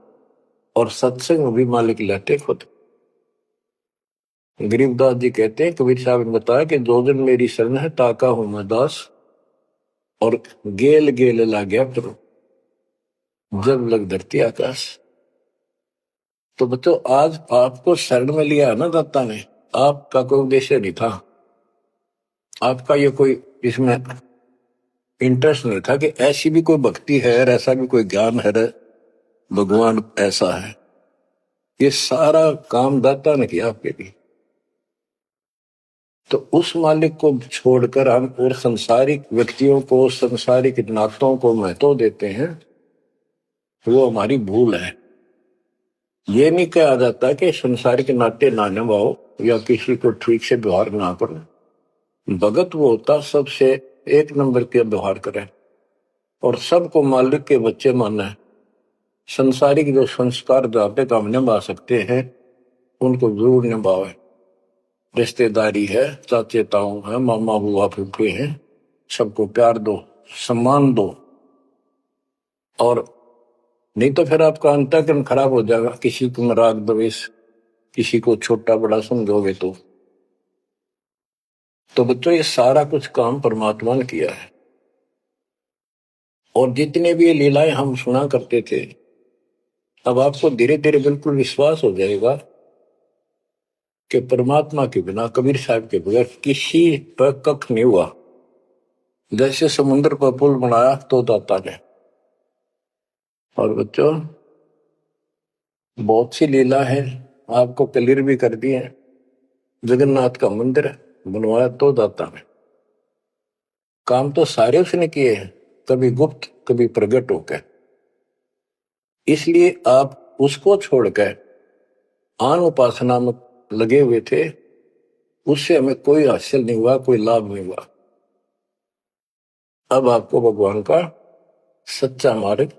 और सत्संग में भी मालिक लाते खुद। गरीबदास जी कहते हैं, कबीर साहब ने बताया कि दो दिन मेरी शरण है ताका हूं मैं दास, और गेल गेल ला गया प्रभु जब लग धरती आकाश। तो बच्चों आज आपको शरण में लिया है ना दाता ने, आपका कोई उद्देश्य नहीं था, आपका ये कोई इसमें इंटरेस्ट नहीं था कि ऐसी भी कोई भक्ति है और ऐसा भी कोई ज्ञान है, भगवान ऐसा है। ये सारा काम दाता ने किया आपके लिए। तो उस मालिक को छोड़कर हम और संसारिक व्यक्तियों को, संसारिक नातों को महत्व देते हैं, वो हमारी भूल है। ये नहीं कहा जाता कि संसारिक नाते ना निभाओ या किसी को ठीक से व्यवहार ना करो। भगत वो होता सबसे एक नंबर के व्यवहार करे और सबको मालिक के बच्चे माने। संसारिक जो संस्कार जाते तो हम निभा सकते हैं, उनको जरूर निभावे। रिश्तेदारी है, चाचे ताऊ है, मामा बुआ फूफे हैं, सबको प्यार दो, सम्मान दो। और नहीं तो फिर आपका अंतःकरण खराब हो जाएगा, किसी को राग द्वेष, किसी को छोटा बड़ा समझोगे तो बच्चों ये सारा कुछ काम परमात्मा ने किया है। और जितने भी ये लीलाएं हम सुना करते थे, अब आपको धीरे धीरे बिल्कुल विश्वास हो जाएगा कि परमात्मा के बिना, कबीर साहब के बगैर किसी पर कख नहीं हुआ। जैसे समुद्र पर पुल बनाया तो दाता ने। और बच्चों बहुत सी लीला है, आपको क्लियर भी कर दी है। जगन्नाथ का मंदिर बनवाया तो दाता ने। काम तो सारे उसने किए हैं, कभी गुप्त कभी प्रकट होकर। इसलिए आप उसको छोड़कर आन उपासना में लगे हुए थे, उससे हमें कोई हासिल नहीं हुआ, कोई लाभ नहीं हुआ। अब आपको भगवान का सच्चा मार्ग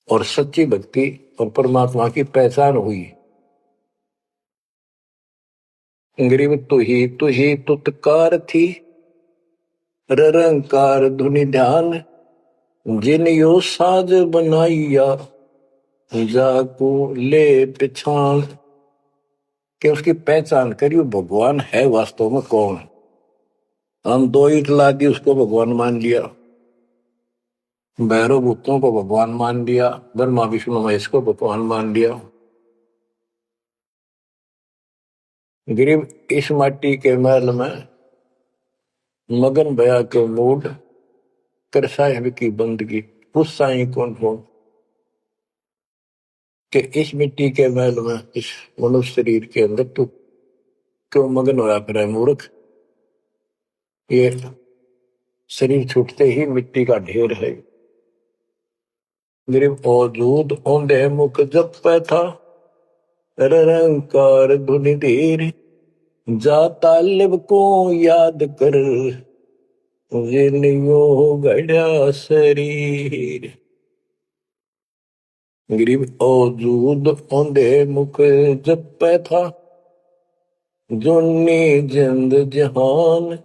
और सच्ची भक्ति और परमात्मा की पहचान हुई। गरीब तू ही तुतकार थी, रंकार धुनि ध्यान, जिन यो साज बनाइया, जाको ले पहचान। कि उसकी पहचान करियो, भगवान है वास्तव में कौन। हम दो ईंट ला दी उसको भगवान मान लिया, भैरव भूतों को भगवान मान लिया, ब्रह्मा विष्णु महेश को भगवान मान लिया। गरीब इस माटी के महल में मगन भया के मूड, कर साहिब की बंदगी, उस साई कौन हो। कि इस मिट्टी के महल में, इस मनुष्य शरीर के अंदर तू क्यों मगन होया फिर मूर्ख। ये शरीर छूटते ही मिट्टी का ढेर है। गरीब औजूद औंधे मुख जप पे था, रंकार धुनि धीर, जा तालिब को याद कर, जिलियो गढ़ा शरीर। गरीब औजूद औंधे मुख जप पे था, जोनी जिंद जहान,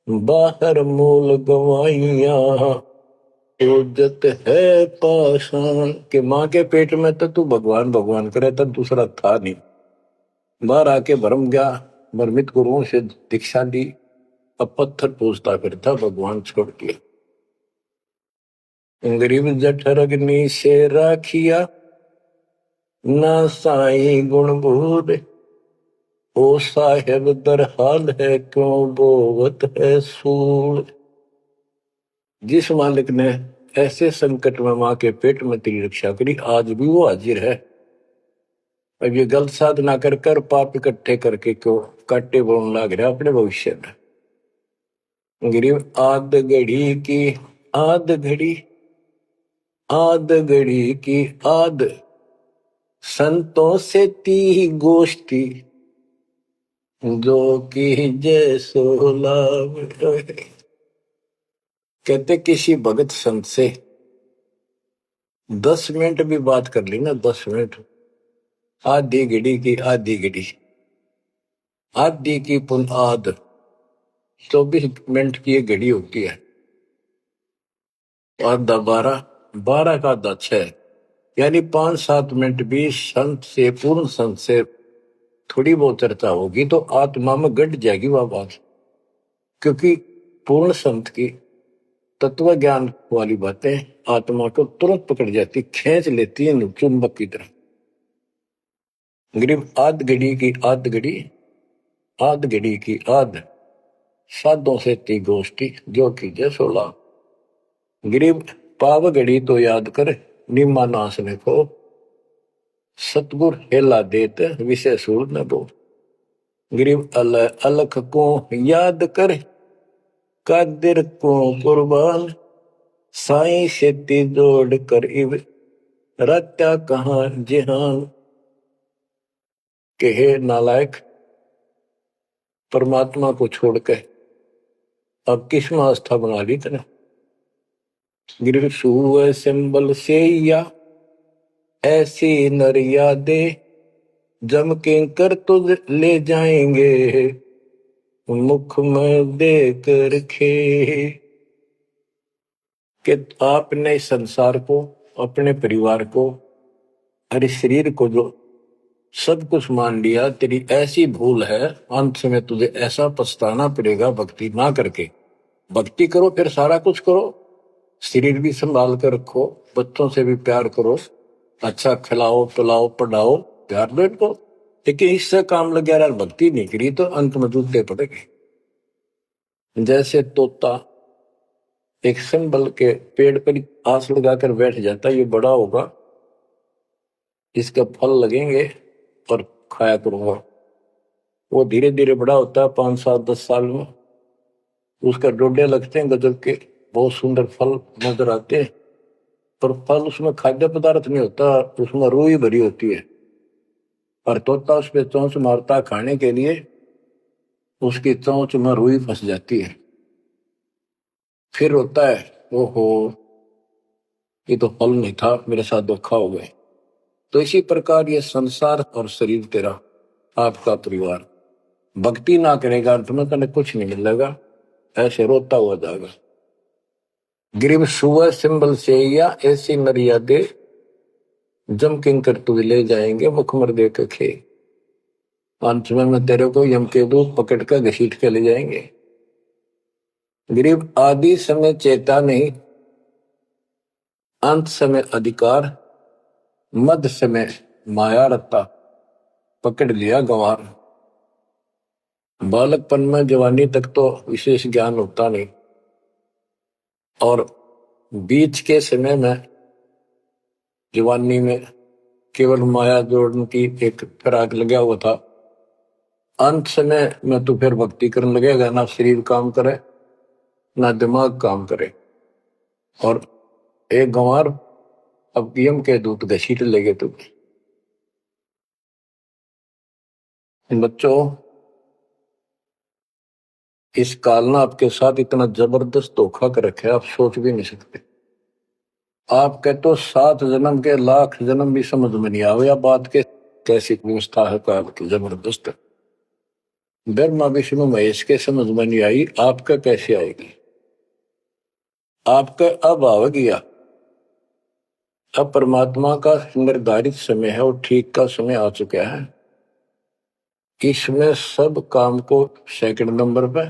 बाहर मूल गवाइया, उज्जत है पाषाण। के माँ के पेट में तो तू भगवान भगवान करे, तब दूसरा था नहीं। बाहर आके भरम गया, भ्रमित गुरुओं से दीक्षा ली, अब पत्थर पूछता फिरता, भगवान छोड़ दिया। गरीब जठर अग्नि से राखिया, ना साई गुण भूर, ओ साहेब दर हाल है क्यों बोवत है सूर। जिस मालिक ने ऐसे संकट में मां के पेट में तेरी रक्षा करी, आज भी वो हाजिर है। अब ये गलत साधना कर कर पाप इकट्ठे करके क्यों काटे बोलने लग रहा अपने भविष्य में। गिरिव आद घड़ी की आद घड़ी, आद घड़ी की आद, संतों से ती गोष्ठी, जो की जय सोलाव। कहते किसी भगत संत से 10 मिनट भी बात कर ली ना, 10 मिनट, आधी घड़ी की आधी घड़ी, आधी की पुन आध, 24 मिनट की ये घड़ी होती है। आधा 12, 12 का आधा 6, यानी 5-7 मिनट भी संत से, पूर्ण संत से थोड़ी बहुत चर्चा होगी तो आत्मा में गट जाएगी वह बात। क्योंकि पूर्ण संत की तत्व ज्ञान वाली बातें आत्मा को तुरंत पकड़ जाती, खींच लेती है चुंबक की तरह। गरीब आध घड़ी की आध घड़ी, आध घड़ी की आध, साधों से ती गोष्ठी, जो कीजिए 16। गरीब पाव घड़ी तो याद कर, निम्मा नासने को, सतगुर हेला देत विषय सूर न दो। गरीब अलख को याद कर, कादिर को कुर्बान, साई सेती जोड़ कर इब, रत्या कहाँ जिहान। के हे नालायक, परमात्मा को छोड़ के अब किस में आस्था बना ली तेने। गिर सुअ सिंबल से या ऐसी नरिया दे, जम के कर तुझ ले जाएंगे, मुख में देख रखे। कि आपने इस संसार को, अपने परिवार को, अरे शरीर को जो सब कुछ मान लिया, तेरी ऐसी भूल है, अंत में तुझे ऐसा पछताना पड़ेगा भक्ति ना करके। भक्ति करो फिर सारा कुछ करो, शरीर भी संभाल कर रखो, बच्चों से भी प्यार करो, अच्छा खिलाओ पिलाओ पढ़ाओ, प्यार दो इनको। लेकिन इससे काम लग गया, भक्ति नहीं करी तो अंत में जूते पड़ेंगे। जैसे तोता एक संबल के पेड़ पर आस लगाकर बैठ जाता, ये बड़ा होगा, इसका फल लगेंगे और खाया करूंगा। वो धीरे धीरे बड़ा होता है, 5-7-10 साल में उसका डोडे लगते हैं गजब के, बहुत सुंदर फल नजर आते हैं, पर फल उसमें खाद्य पदार्थ नहीं होता, उसमें रूह ही भरी होती है। और तोता उस पर चोंच मारता खाने के लिए, उसकी चोंच में रूह फंस जाती है। फिर होता है ओहो, ये तो फल नहीं था, मेरे साथ धोखा हो गए। तो इसी प्रकार ये संसार और शरीर तेरा, आपका परिवार, भक्ति ना करेगा अंत में तने कुछ नहीं मिलेगा, ऐसे रोता हुआ जाएगा। गिरिव सुबह सिंबल से या ऐसी नरिया दे, जम किंकर तुझे ले जाएंगे, मुखमर दे के खे। अंत में तेरे को यम के दूत पकड़ कर घसीट के ले जाएंगे। गिरिव आदि समय चेता नहीं, अंत समय अधिकार, मध्य समय माया रत्ता, पकड़ लिया गंवार। बालकपन में जवानी तक तो विशेष ज्ञान होता नहीं, और बीच के समय में जवानी में केवल माया जोड़ने की एक फिराक लगा हुआ था। अंत समय में तो फिर भक्ति करने लगेगा, ना शरीर काम करे ना दिमाग काम करे, और एक गंवार अब यम के दूत घसीट लेगे तुम। बच्चों, इस काल ने आपके साथ इतना जबरदस्त धोखा कर रखा है, आप सोच भी नहीं सकते। आप कहते तो 7 जन्म के लाख जन्म भी समझ में नहीं आवे, या बात के कैसी व्यवस्था है काल की जबरदस्त। ब्रह्मा विष्णु महेश के समझ में नहीं आई, आपका कैसे आएगी। आपका अब आ गया, अब परमात्मा का निर्धारित समय है और ठीक का समय आ चुका है। इसमें सब काम को सेकंड नंबर पे,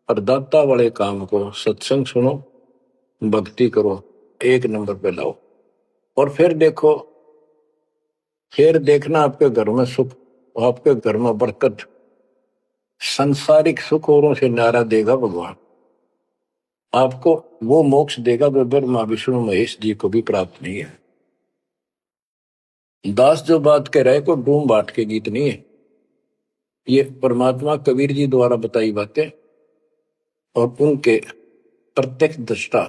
और दाता वाले काम को, सत्संग सुनो, भक्ति करो, 1 नंबर पे लाओ। और फिर देखो, फिर देखना आपके घर में सुख, आपके घर में बरकत, संसारिक सुख औरों से न्यारा देगा भगवान। आपको वो मोक्ष देगा जो ब्रह्मा विष्णु महेश जी को भी प्राप्त नहीं है। दास जो बात कह रहे को डूम बाट के गीत नहीं है, ये परमात्मा कबीर जी द्वारा बताई बातें। और उनके प्रत्यक्ष दृष्टा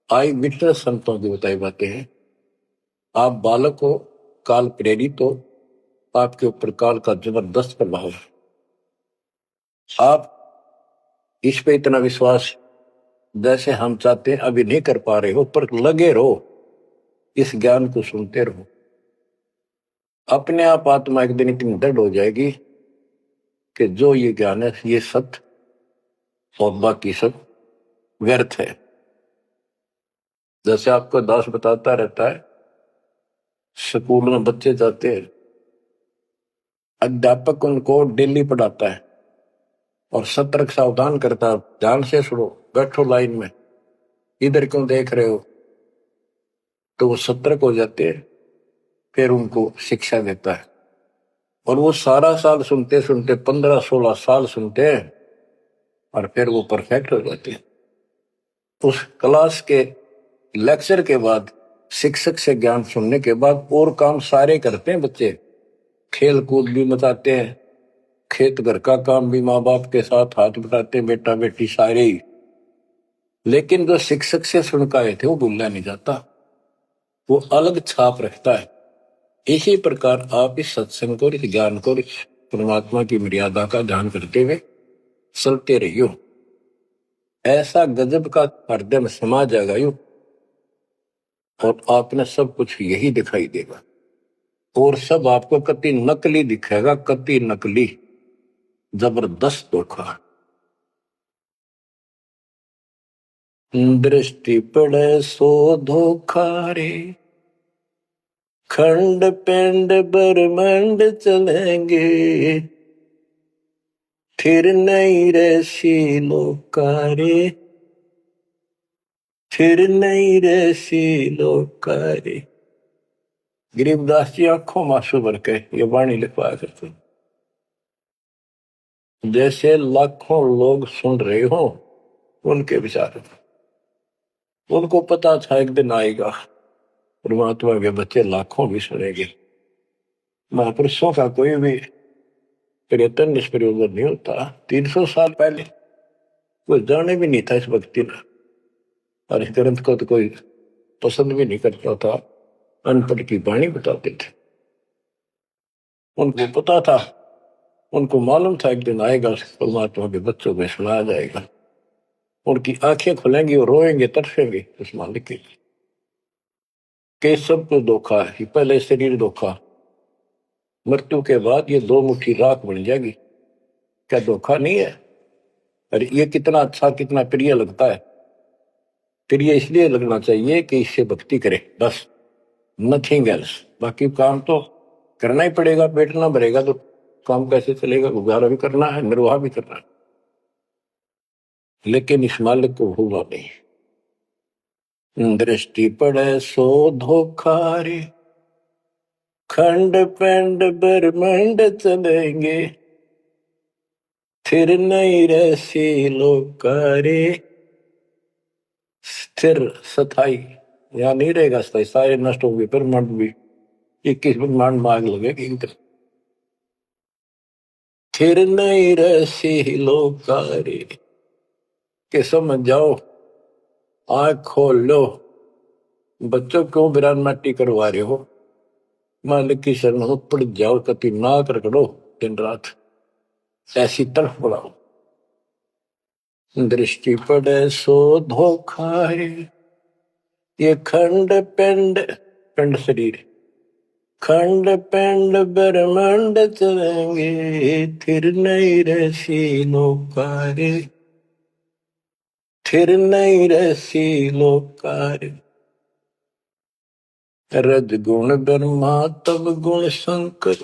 आई विटनेस संतों की बताई बातें हैं। आप बालक हो, काल प्रेरित हो, आपके ऊपर काल का जबरदस्त प्रभाव है। आप इस पे इतना विश्वास जैसे हम चाहते हैं अभी नहीं कर पा रहे हो, पर लगे रहो, इस ज्ञान को सुनते रहो। अपने आप आत्मा एक दिन इतनी दृढ़ हो जाएगी कि जो ये ज्ञान है ये सत्य और बाकी सब व्यर्थ है। जैसे आपको दास बताता रहता है, स्कूल में बच्चे जाते हैं, अध्यापक उनको डेली पढ़ाता है और सतर्क सावधान करता है, ध्यान से सुनो, बैठो लाइन में, इधर क्यों देख रहे हो, तो वो सतर्क हो जाते हैं, फिर उनको शिक्षा देता है। और वो सारा साल सुनते सुनते 15-16 साल सुनते हैं और फिर वो परफेक्ट हो जाते हैं। उस क्लास के लेक्चर के बाद, शिक्षक से ज्ञान सुनने के बाद और काम सारे करते हैं बच्चे, खेल कूद भी मचाते हैं, खेत घर का काम भी माँ बाप के साथ हाथ बटाते हैं, बेटा बेटी सारे ही। लेकिन जो शिक्षक से सुन के आए थे वो भूलना नहीं जाता, वो अलग छाप रखता है। इसी प्रकार आप इस सत्संग को, इस ज्ञान को, इस परमात्मा की मर्यादा का ध्यान करते हुए चलते रहियो। ऐसा गजब का हृदय में समा जाएगा यूं, और आपने सब कुछ यही दिखाई देगा, और सब आपको कति नकली दिखेगा, कति नकली, जबरदस्त धोखा। दृष्टि पड़े सो धोखा रे, खंड पिंड ब्रह्मांड चलेंगे, फिर नहीं रसी लोकारे, फिर नहीं रसी लोकारे। गरीबदास जी आंखों मासू भर के ये वाणी लिखवाया करते, जैसे लाखों लोग सुन रहे हो उनके विचार। उनको पता था एक दिन आएगा परमात्मा के बच्चे लाखों भी सुनेंगे। महापुरुषों का कोई भी प्रयत्न निष्प्रयोजन नहीं होता। 300 साल पहले कोई जाने भी नहीं था इस भक्ति में, और इस ग्रंथ को तो कोई पसंद भी नहीं करता था, अनपढ़ की वाणी बताते थे। उनको पता था, उनको मालूम था एक दिन आएगा परमात्मा के बच्चों को सुनाया जाएगा, उनकी आंखें खुलेंगी और रोएंगे, तरसेंगे उस मालिक के लिए। के सब कुछ धोखा है, पहले शरीर धोखा, मृत्यु के बाद ये 2 मुट्ठी राख बन जाएगी, क्या धोखा नहीं है? अरे ये कितना अच्छा, कितना प्रिय लगता है। प्रिय इसलिए लगना चाहिए कि इससे भक्ति करे, बस, नथिंग एल्स। बाकी काम तो करना ही पड़ेगा, पेट ना भरेगा तो काम कैसे चलेगा? गुजारा भी करना है, निर्वाह भी करना है, लेकिन इस मालिक को भूलना नहीं। दृष्टि पड़े सो धोखा रे, खंड पिंड ब्रह्मांड चलेंगे, फिर नहीं रसी लोकारे। स्थिर स्थाई यहाँ नहीं रहेगा, स्थाई सारे नष्ट होंगे, ब्रह्मांड भी 21 ब्रह्मांड में आग लगेगी। फिर नहीं रसी लोकारे, के समझ जाओ, आंख खोल लो, बच्चों क्यों बिरान माटी करवा रहे हो? मालिक की शरण हो, पड़ जाओ, कति नाक रगड़ो दिन रात, ऐसी तरफ बढ़ाओ। दृष्टि पड़े सो धोखा है, ये खंड पिंड, पिंड शरीर, खंड पिंड ब्रह्मांड चलेंगे, फिर नहीं रसी लोकारे, फिर नहीं रसी लोकारे। रज गुण ब्रह्मा तब गुण शंकर,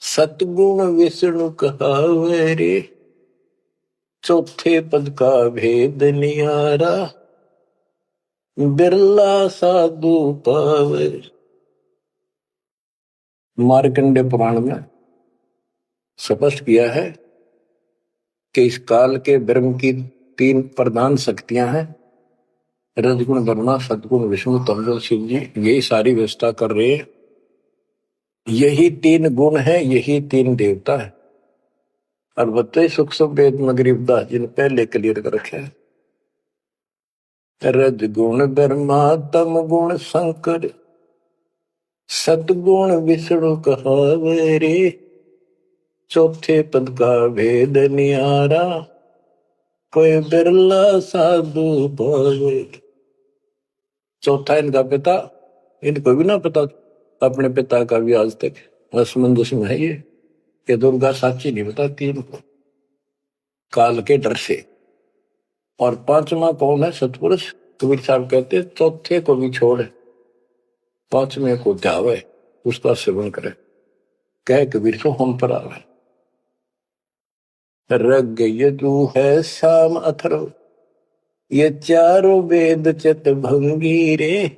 सतगुण विष्णु कहावे रे, चौथे पद का भेद निहारा, बिरला साधु पावे। मार्कंडे पुराण में स्पष्ट किया है कि इस काल के ब्रह्म की 3 प्रधान शक्तियां हैं, रजगुण ब्रह्मा, सदगुण विष्णु, तमगुण शिव जी, यही सारी व्यवस्था कर रहे हैं। यही 3 गुण है, यही 3 देवता है। और बताइए सूक्ष्म वेद में गरीबदास जी ने पहले क्लियर कर रखे है। रज गुण ब्रह्मा तम गुण शंकर सतगुण विष्णु कहावे रे चौथे पद का भेद नियारा कोई बिरला साधु पावे। चौथा इनका पिता, इनको भी ना पता अपने पिता का भी आज तक असमंजस में है ये कि दुर्गा साची नहीं बताती इनको काल के डर से। और पांचवा कौन है? सतपुरुष। कबीर साहब कहते चौथे को भी छोड़ पांचवे को ध्यावे उसका सेवन करे। कह कबीर सो हम पर आवे। रग यजु है शाम अथर्व ये चारों वेद चित भंगी रे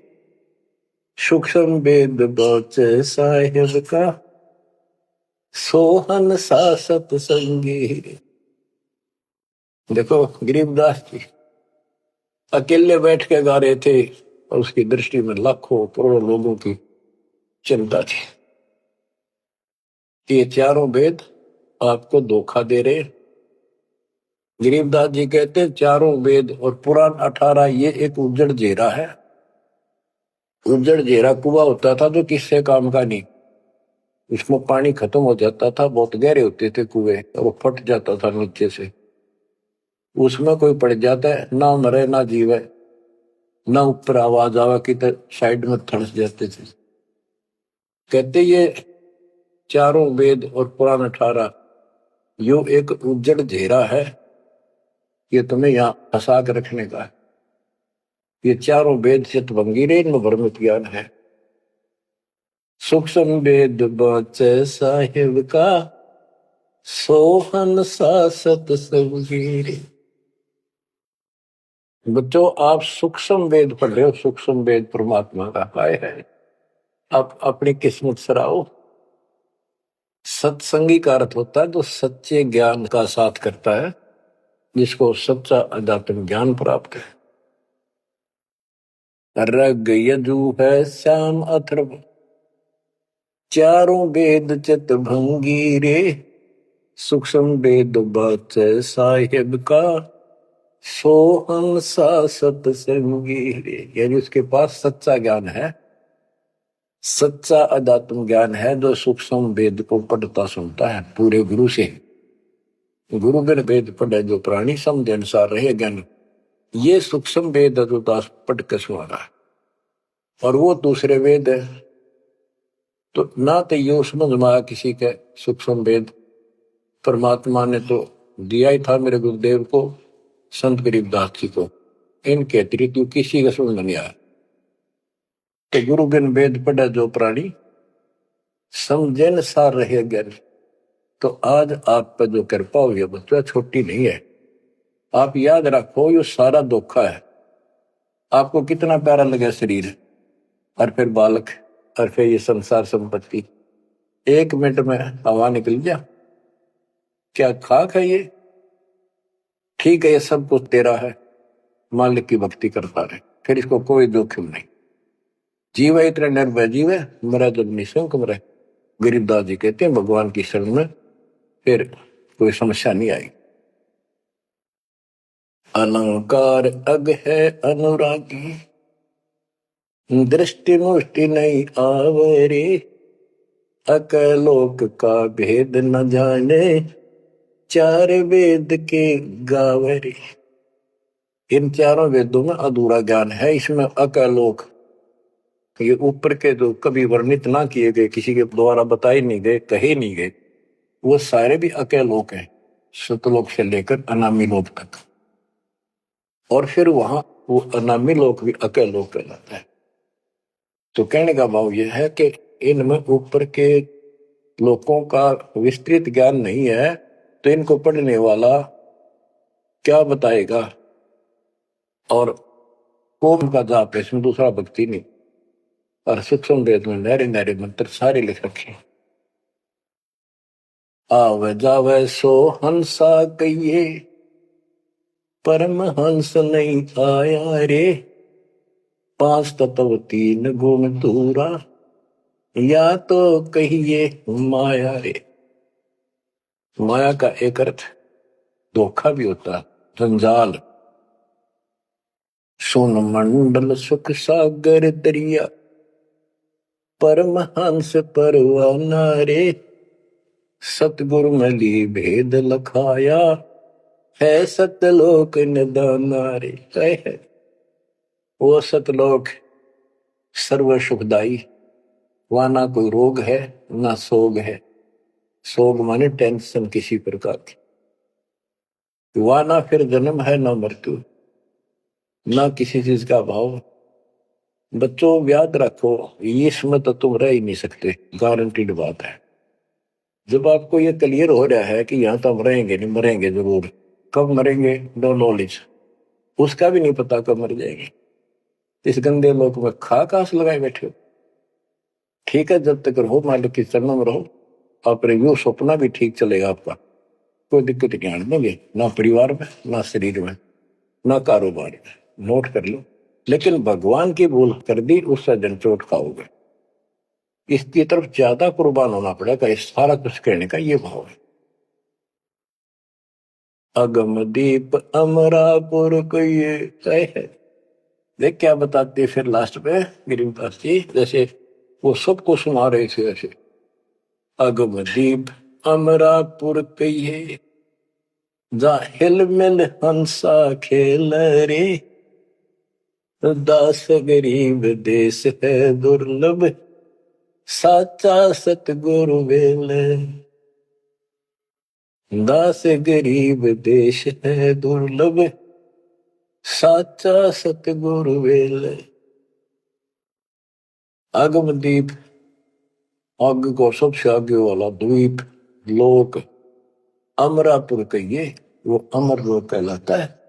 सूक्ष्म वेद बौच साहिब का सोहन सासत संगी रे। देखो गरीबदास जी अकेले बैठ के गा रहे थे और उसकी दृष्टि में लाखों करोड़ों लोगों की चिंता थी कि ये चारों वेद आपको धोखा दे रहे। गरीबदास जी कहते चारों वेद और पुराण 18 ये एक उज्जड़ जेरा है। उज्जड़ जेरा कुआं होता था जो किससे काम का नहीं। इसमें पानी खत्म हो जाता था, बहुत गहरे होते थे कुएं और वो फट जाता था नीचे से। उसमें कोई पड़ जाता है ना मरे ना जीवे ना ऊपर आवाज आवा कि तो साइड में थड़स जाते थे। कहते ये चारों वेद और पुराण 18 यो एक उज्जड़ घेरा है, ये तुम्हें यहाँ फंसा कर रखने का है। ये चारों वेद चितभंगी रे इनमें भ्रमित ज्ञान है। सूक्ष्म वेद बचे साहिब का सोहन सासत सबगीरे। बच्चों आप सूक्ष्म वेद पढ़ रहे हो, सूक्ष्म वेद परमात्मा का पाए है। आप अपनी किस्मत सराओ। सत्संगी का अर्थ होता है जो सच्चे ज्ञान का साथ करता है, जिसको सच्चा अध्यात्म ज्ञान प्राप्त है। रग यजु है श्याम अथर्व चारों वेद चित भंगी रे सूक्ष्म वेद बच साहिब का सोहन सा सत्संगी रे। यानी उसके पास सच्चा ज्ञान है, सच्चा अध्यात्म ज्ञान है जो सूक्ष्म वेद को पढ़ता सुनता है पूरे गुरु से। गुरु बिन वेद पढ़े जो प्राणी समझ अनुसार रहे ज्ञान। ये सूक्ष्म वेद जो दास पढ़ के सुना रहा है और वो दूसरे वेद है। तो ना तो ये समझ में आया किसी के सूक्ष्म वेद। परमात्मा ने तो दिया ही था मेरे गुरुदेव को, संत गरीबदास जी को, इनके अतिरिक्त किसी का समझ नहीं आया। तो गुरु बिन वेद पढ़े जो प्राणी समझे न सार रहे ज्ञान। तो आज आप पर जो कृपा हुई है बच्चा छोटी नहीं है। आप याद रखो ये सारा धोखा है। आपको कितना प्यारा लगे शरीर और फिर बालक और फिर ये संसार संपत्ति, 1 मिनट में हवा निकल गया। क्या खाक है ये? ठीक है ये सब कुछ तेरा है, मालिक की भक्ति करता रहे, फिर इसको कोई जोखिम नहीं। जीव है इतने निर्भय जीव है, मरा जब निशंक मरे। गरीबदास जी कहते हैं भगवान की शरण में फिर कोई समस्या नहीं आई। अलंकार अग है अनुरागी दृष्टि मुष्टि नहीं आवरे अकलोक का भेद न जाने 4 वेद के गावरे। इन चारों वेदों में अधूरा ज्ञान है। इसमें अकलोक ये ऊपर के जो कभी वर्णित ना किए गए, किसी के द्वारा बताए नहीं गए, कहे नहीं गए, वो सारे भी अकलोक हैं, सतलोक से लेकर अनामी लोक तक। और फिर वहां वो अनामी लोक भी अकलोक कहलाता है। तो कहने का भाव यह है कि इनमें ऊपर के लोगों का विस्तृत ज्ञान नहीं है, तो इनको पढ़ने वाला क्या बताएगा। और कौन का जाप है इसमें, दूसरा भक्ति नहीं। और सूक्ष्म वेद में नहरे नहरे मंत्र सारे लिख रखे। आवे जावे सो हंसा कहिए परम हंस नहीं आया रे 5 तत्व 3 गुण दूरा या तो कहिए माया रे। माया का एक अर्थ धोखा भी होता है, जंजाल। सोन मंडल सुख सागर दरिया, परमहंस परवाना रे, सतगुरु मली भेद लखाया, है सतलोक निदाना रे। है वो सतलोक सर्व सुखदाई, वहां ना कोई रोग है ना सोग है। सोग माने टेंशन किसी प्रकार की, वहां ना फिर जन्म है ना मृत्यु, ना किसी चीज का अभाव। बच्चों याद रखो, इसमें तो तुम रह ही नहीं सकते, गारंटीड बात है। जब आपको ये क्लियर हो रहा है कि यहाँ तो हम रहेंगे नहीं, मरेंगे जरूर, कब मरेंगे नो नॉलेज, उसका भी नहीं पता कब मर जाएंगे। इस गंदे लोक में खास लगाए बैठे हो। ठीक है, जब तक रहो मालिक के चरणों में रहो, अपने यू सपना भी ठीक चलेगा आपका, कोई दिक्कत नहीं आने दोगे, ना परिवार में ना शरीर में ना कारोबार में। नोट कर लो। लेकिन भगवान की भूल कर दी, उससे जन चोट खाओगे। इसकी तरफ ज्यादा कुर्बान होना पड़ेगा। इस सारा कुछ कहने का ये भाव है। अगम दीप अमरापुर को ये है। देख क्या बताते फिर लास्ट में गिरिदास जी, जैसे वो सबको सुना रहे थे ऐसे। अगम दीप अमरापुर कहिए, जा हिल मिल हंसा खेल रे, दास गरीब देश है दुर्लभ, साचा सतगुरु वेल। दास गरीब देश है दुर्लभ, साचा सतगुरु वेल। अगम दीप, आग को सबसे आगे वाला द्वीप लोक, अमरापुर कहिए, वो अमर लोक कहलाता है।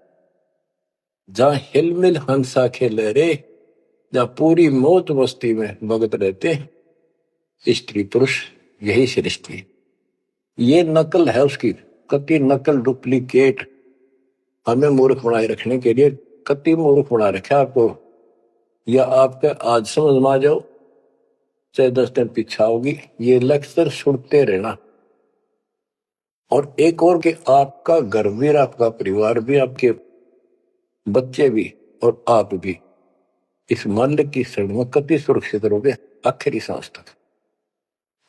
जहां हिलमिल हंसा खेले रे, जहां पूरी मौत मस्ती में भगत रहते, स्त्री पुरुष यही सृष्टि। ये नकल है उसकी, कति नकल डुप्लीकेट हमें मूर्ख बनाए रखने के लिए कति मूर्ख बना रखा आपको। या आपके आज समझ में आ जाओ, चाहे 10 दिन पीछा होगी, ये लेक्चर सुनते रहना। और एक और कि आपका घर भी, आपका परिवार भी, आपके बच्चे भी और आप भी इस मन की शरण में कति सुरक्षित रहोगे आखिरी सांस तक।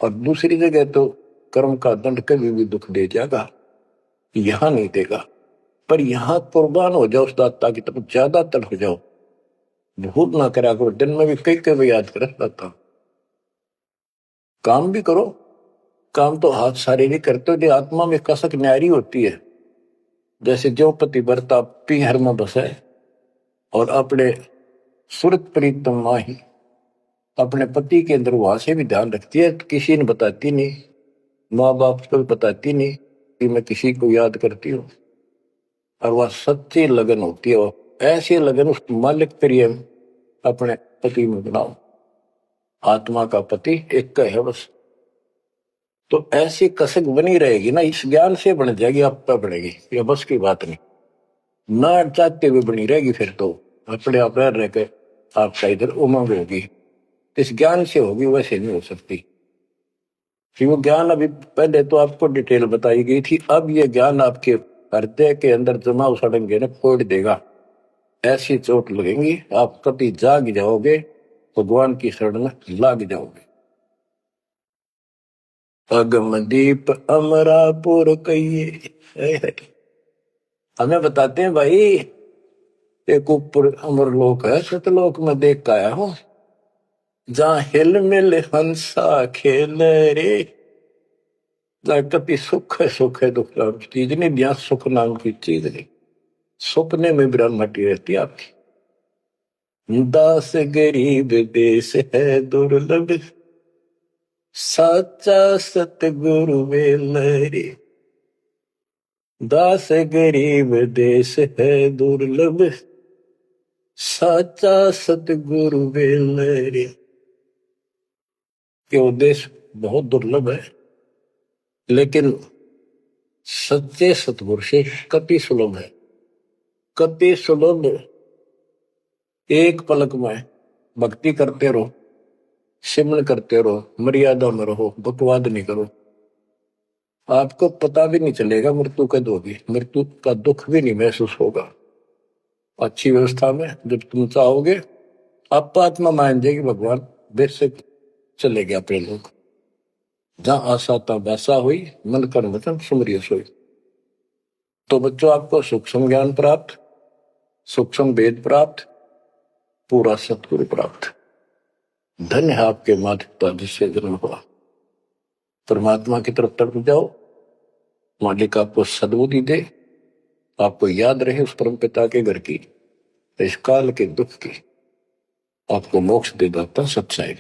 और दूसरी जगह तो कर्म का दंड कभी भी दुख दे जाएगा, यहां नहीं देगा। पर यहां कुर्बान हो जाओ उस दाता की तरफ, ज्यादा तड़प जाओ, भूल ना करा करो। दिन में भी कई कई याद कर दाता। काम भी करो, काम तो हाथ शारीरिक करते हो, आत्मा में कसक न्यारी होती है। जैसे जो पतिव्रता पीहर में बसे और अपने सुरत प्रीतम माही अपने पति के अंदर वहां से भी ध्यान रखती है, किसी ने बताती नहीं, माँ बाप को भी बताती नहीं कि मैं किसी को याद करती हूँ। और वह सच्ची लगन होती है, ऐसी लगन उस मालिक प्रिय अपने पति में बनाओ। आत्मा का पति एक का है बस। तो ऐसी कसक बनी रहेगी ना, इस ज्ञान से बन जाएगी, आप पे बनेगी, ये बस की बात नहीं। ना चाहते हुए बनी रहेगी, फिर तो अपने आप रह के आपका इधर उमंग होगी। इस ज्ञान से होगी, वैसे नहीं हो सकती। कि वो ज्ञान अभी पहले तो आपको डिटेल बताई गई थी, अब ये ज्ञान आपके हृदय के अंदर जमा उड़ेंगे ना, फोड़ देगा। ऐसी चोट लगेंगी, आप कभी जाग जाओगे, भगवान की शरण में लाग जाओगे। अगम दीप अमरापुर कहिए, हमें बताते हैं भाई, एक ऊपर अमर लोक है, सतलोक में देख के आया हूं, जहां हिल मिल हंसा खेल रे, कति सुख है दुख नाम की चीज नहीं, जहां सुख नाम की चीज नहीं। सपने में ब्रह्मटी रहती है आपकी। दास गरीब देश है दुर्लभ, साचा सतगुरु वेल रे। दास गरीब देश है दुर्लभ, साचा सतगुरु वेल रे। ये देश बहुत दुर्लभ है, लेकिन सच्चे सतगुरु से कति सुलभ है, कति सुलभ। एक पलक में भक्ति करते रहो, सिमरन करते रहो, मर्यादा में रहो, बकवाद नहीं करो। आपको पता भी नहीं चलेगा मृत्यु कब होगी, मृत्यु का दुख भी नहीं महसूस होगा। अच्छी व्यवस्था में जब तुम चाहोगे, आप आत्मा मान जाएगी भगवान बेशक चले गया अपने लोग। जहां आशा ता वैसा हुई, मन कर वचन सुमरिय सोई। तो बच्चों, आपको सूक्ष्म ज्ञान प्राप्त, सूक्ष्म वेद प्राप्त, पूरा सतगुरु प्राप्त। धन्य है आपके माता पिता जिससे जन्म हुआ। परमात्मा की तरफ तरफ जाओ, मालिक आपको सद्बुद्धि दे, आपको याद रहे उस परम पिता के घर की, इस काल के दुख की, आपको मोक्ष दे दाता सच्चाई।